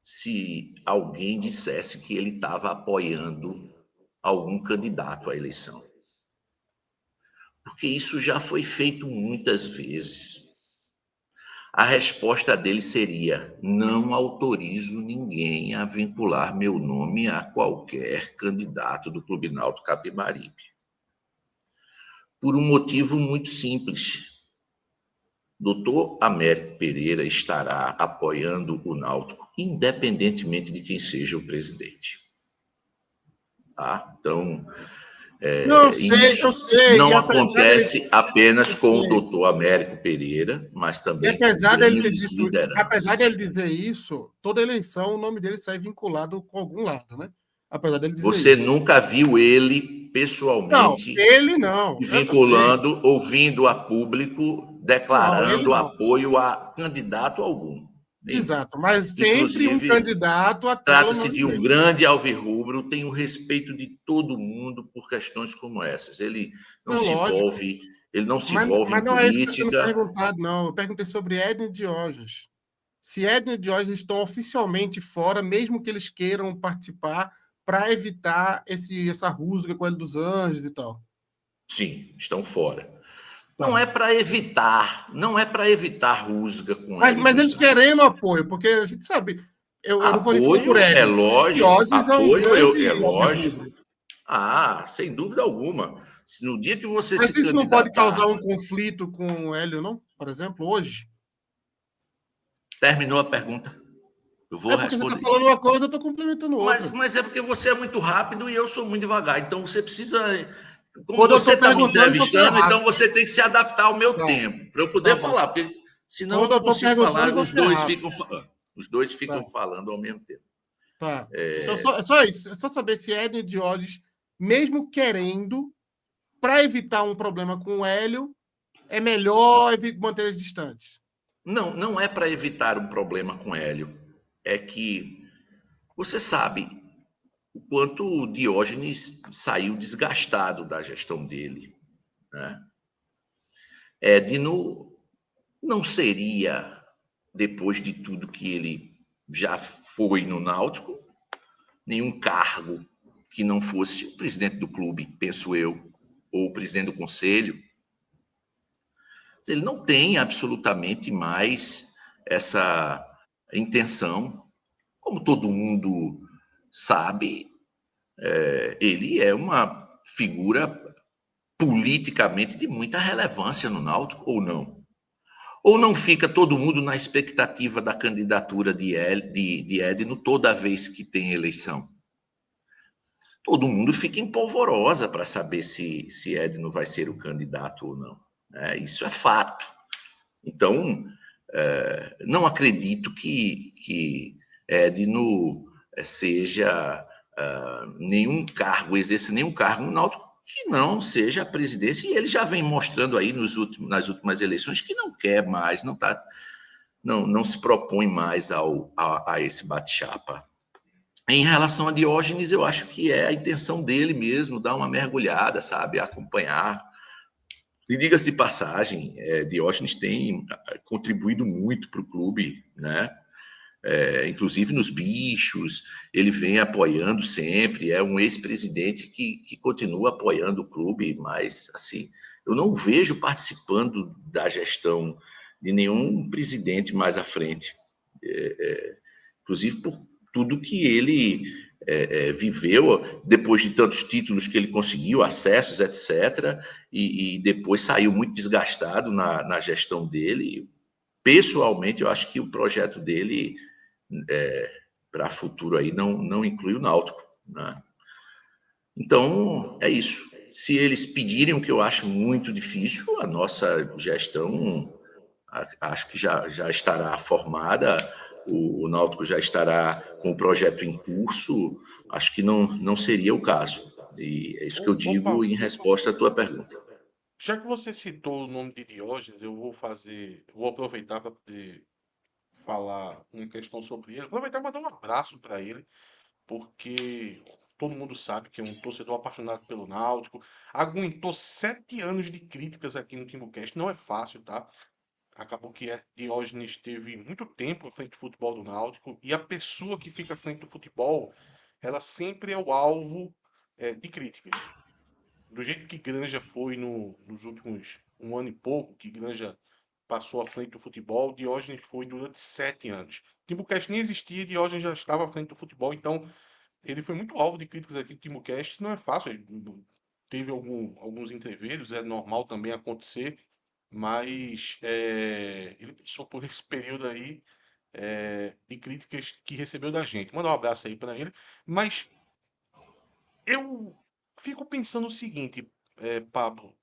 se alguém dissesse que ele estava apoiando algum candidato à eleição. Porque isso já foi feito muitas vezes. A resposta dele seria: não autorizo ninguém a vincular meu nome a qualquer candidato do Clube Náutico Capibaribe. Por um motivo muito simples. Doutor Américo Pereira estará apoiando o Náutico, independentemente de quem seja o presidente. Tá? Então, Não, eu isso sei. não acontece apenas com o doutor Américo Pereira, mas também com grandes lideranças. Apesar dele dizer isso, toda eleição o nome dele sai vinculado com algum lado, né? Apesar dele dizer Você isso. nunca viu ele pessoalmente ele não. vinculando, ouvindo a público, declarando apoio a candidato algum. Exato, mas sempre um candidato a trata-se de um grande alvirrubro, tem o respeito de todo mundo por questões como essas. Ele não se envolve, ele não se envolve em política. Mas não é isso que está sendo perguntado, não. Eu perguntei sobre Edno e Diógenes. Se Edno e Diógenes estão oficialmente fora, mesmo que eles queiram participar, para evitar essa rusga com o Hélio dos Anjos e tal. Sim, estão fora. Não é para evitar, rusga com ele. Mas eles querendo apoio, porque a gente sabe. Eu não vou nem falar por ele. É lógico. Apoio é lógico. Sem dúvida alguma. Se no dia que você mas se candidatar... Mas isso não pode causar um conflito com o Hélio, não? Por exemplo, hoje? Terminou a pergunta. Eu vou responder. Você está falando uma coisa, eu estou complementando outra. Mas é porque você é muito rápido e eu sou muito devagar. Então você precisa... Como você está me entrevistando, então você tem que se adaptar ao meu tempo, para eu poder falar, porque senão eu não consigo falar, os dois ficam falando ao mesmo tempo. Tá. Então, é só isso. É só saber se Edno e Diógenes, mesmo querendo, para evitar um problema com o Hélio, é melhor manter eles distantes. Não é para evitar um problema com o Hélio. É que você sabe o quanto o Diógenes saiu desgastado da gestão dele. Né? Edno não seria, depois de tudo que ele já foi no Náutico, nenhum cargo que não fosse o presidente do clube, penso eu, ou o presidente do conselho. Ele não tem absolutamente mais essa intenção. Como todo mundo sabe, ele é uma figura politicamente de muita relevância no Náutico, ou não? Ou não fica todo mundo na expectativa da candidatura de Edno toda vez que tem eleição? Todo mundo fica em polvorosa para saber se Edno vai ser o candidato ou não. Isso é fato. Então, não acredito que Edno seja exerça nenhum cargo no Náutico que não seja a presidência, e ele já vem mostrando aí nas últimas eleições que não quer mais, não se propõe mais a esse bate-chapa. Em relação a Diógenes, eu acho que é a intenção dele mesmo, dar uma mergulhada, sabe, acompanhar. E diga-se de passagem, Diógenes tem contribuído muito para o clube, né? Inclusive nos bichos, ele vem apoiando sempre, é um ex-presidente que continua apoiando o clube, mas assim, eu não vejo participando da gestão de nenhum presidente mais à frente, inclusive por tudo que ele viveu, depois de tantos títulos que ele conseguiu, acessos, etc., e depois saiu muito desgastado na gestão dele. Pessoalmente, eu acho que o projeto dele para futuro aí não inclui o Náutico, né? Então, é isso. Se eles pedirem, o que eu acho muito difícil, a nossa gestão, acho que já estará formada, o Náutico já estará com o projeto em curso, acho que não seria o caso. E é isso que eu digo Pablo, em resposta à tua pergunta. já que você citou o nome de Diógenes, vou aproveitar para poder falar uma questão sobre ele, aproveitar e mandar um abraço para ele, porque todo mundo sabe que é um torcedor apaixonado pelo Náutico, aguentou 7 anos de críticas aqui no TimbuCast, não é fácil, tá? Acabou que Diógenes teve muito tempo à frente do futebol do Náutico, e a pessoa que fica à frente do futebol, ela sempre é o alvo de críticas. Do jeito que Granja foi nos últimos 1 ano e pouco, que Granja passou à frente do futebol, Diógenes foi durante 7 anos. Timbucast nem existia, Diógenes já estava à frente do futebol, então ele foi muito alvo de críticas aqui do Timbucast. Não é fácil, teve alguns entreveros, é normal também acontecer, mas ele passou por esse período aí de críticas que recebeu da gente. Manda um abraço aí para ele, mas eu fico pensando o seguinte, Pablo,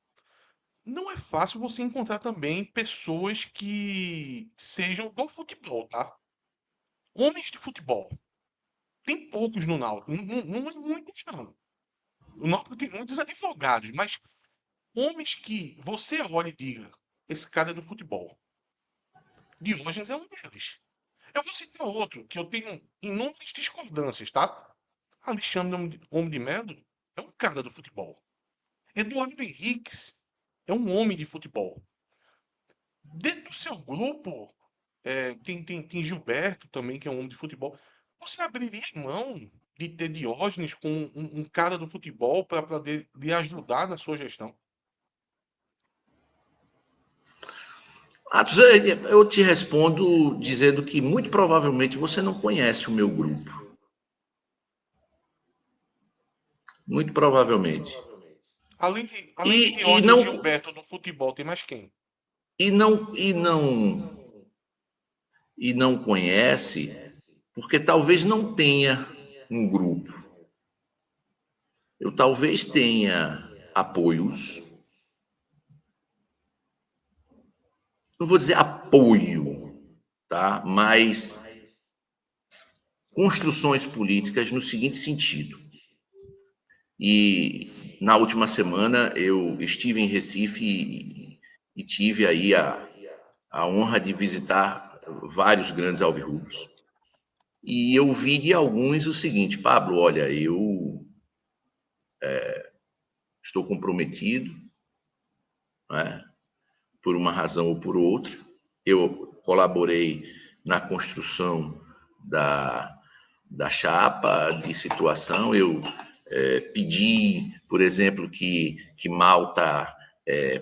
não é fácil você encontrar também pessoas que sejam do futebol, tá? Homens de futebol. Tem poucos no Náutico, não é muitos não. O Náutico tem muitos advogados, mas homens que você olha e diga, esse cara é do futebol. Diógenes é um deles. Eu vou citar outro, que eu tenho inúmeras discordâncias, tá? Alexandre Homem de Melo é um cara do futebol. Eduardo Henriques é um homem de futebol. Dentro do seu grupo, tem Gilberto também, que é um homem de futebol. Você abriria mão de ter Diógenes com um cara do futebol para poder lhe ajudar na sua gestão? Atos, eu te respondo dizendo que muito provavelmente você não conhece o meu grupo. Muito provavelmente. Além de E Diógenes e não, Gilberto do futebol, tem mais quem? e não, e não, e não conhece, porque talvez não tenha um grupo. Eu talvez tenha apoios, não vou dizer apoio, tá? Mas construções políticas no seguinte sentido. E na última semana eu estive em Recife e tive aí a honra de visitar vários grandes alvirrubros. E eu vi de alguns o seguinte: Pablo, olha, eu estou comprometido, né, por uma razão ou por outra. Eu colaborei na construção da chapa de situação. Eu pedi, por exemplo, que Malta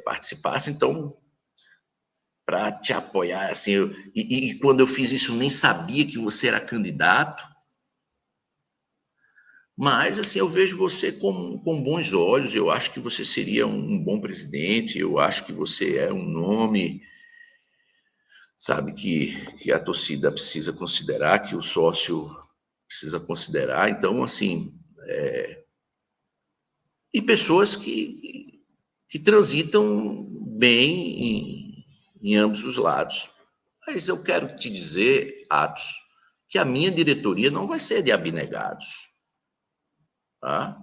participasse. Então, para te apoiar, assim, e quando eu fiz isso, eu nem sabia que você era candidato. Mas, assim, eu vejo você com bons olhos. Eu acho que você seria um bom presidente. Eu acho que você é um nome, sabe, que a torcida precisa considerar, que o sócio precisa considerar. Então, assim, e pessoas que transitam bem em ambos os lados. Mas eu quero te dizer, Atos, que a minha diretoria não vai ser de abnegados. Tá?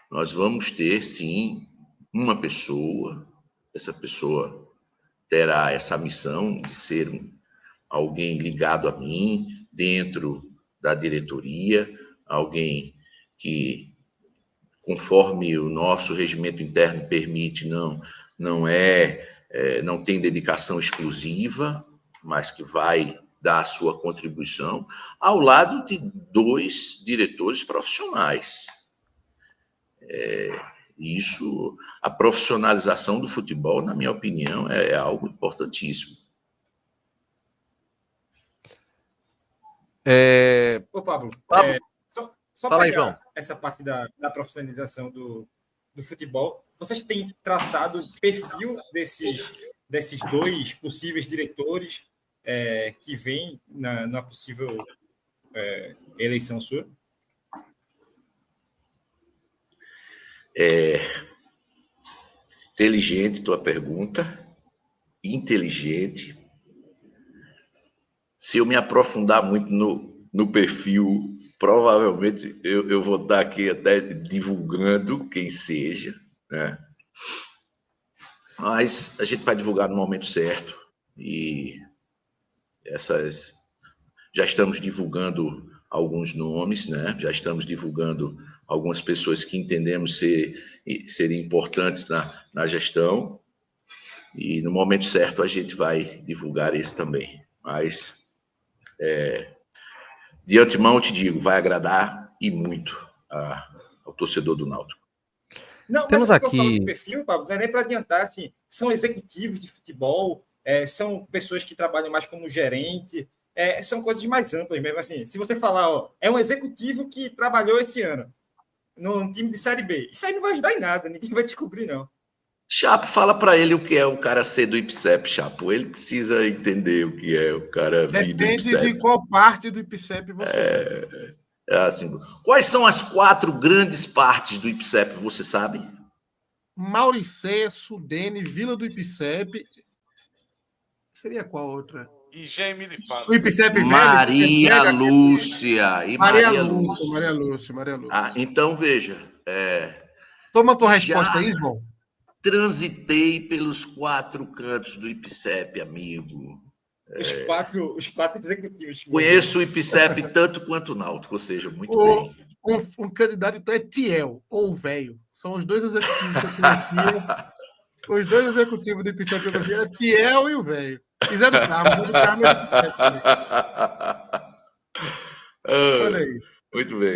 Nós vamos ter, sim, uma pessoa. Essa pessoa terá essa missão de ser alguém ligado a mim, dentro da diretoria, alguém que, conforme o nosso regimento interno permite, não tem dedicação exclusiva, mas que vai dar a sua contribuição, ao lado de 2 diretores profissionais. Isso, a profissionalização do futebol, na minha opinião, é algo importantíssimo. Ô, Pablo, só Fala aí, pegar João. essa parte da profissionalização do futebol, vocês têm traçado o perfil desses 2 possíveis diretores que vêm na possível eleição sua? Inteligente tua pergunta, inteligente. se eu me aprofundar muito no perfil, provavelmente eu vou estar aqui até divulgando quem seja, né? Mas a gente vai divulgar no momento certo e já estamos divulgando alguns nomes, né? Já estamos divulgando algumas pessoas que entendemos serem importantes na gestão, e no momento certo a gente vai divulgar esse também. Mas, de antemão, eu te digo, vai agradar e muito ao torcedor do Náutico. Não, Temos mas eu tô aqui- falando do perfil, Pablo, não é nem para adiantar, assim, são executivos de futebol, são pessoas que trabalham mais como gerente, são coisas mais amplas mesmo, assim, se você falar, ó, é um executivo que trabalhou esse ano num time de Série B, isso aí não vai ajudar em nada, ninguém vai descobrir, não. Chapo, fala para ele o que é o cara ser do IPCEP, Chapo. Ele precisa entender o que é o cara vir do Depende IPCEP. de qual parte do IPCEP você é. Assim, quais são as 4 grandes partes do IPCEP, você sabe? Mauricéia, Sudene, Vila do IPCEP. Seria qual outra? E Jaime de Fábio. O IPCEP velho? Maria IPCEP velho, Lúcia e Maria Lúcia. Maria Lúcia. Então, veja, Toma a tua já- resposta aí, João. transitei pelos 4 cantos do IPCEP, amigo. Os quatro executivos. que- Conheço o IPCEP tanto quanto o Náutico, ou seja, muito O- bem. Um candidato, então, é Tiel, ou velho. São os dois executivos que eu conhecia. Os dois executivos do IPCEP que eu conhecia eram Tiel e o velho. E Zé do Carmo é do IPCEP também. Olha aí. Muito bem.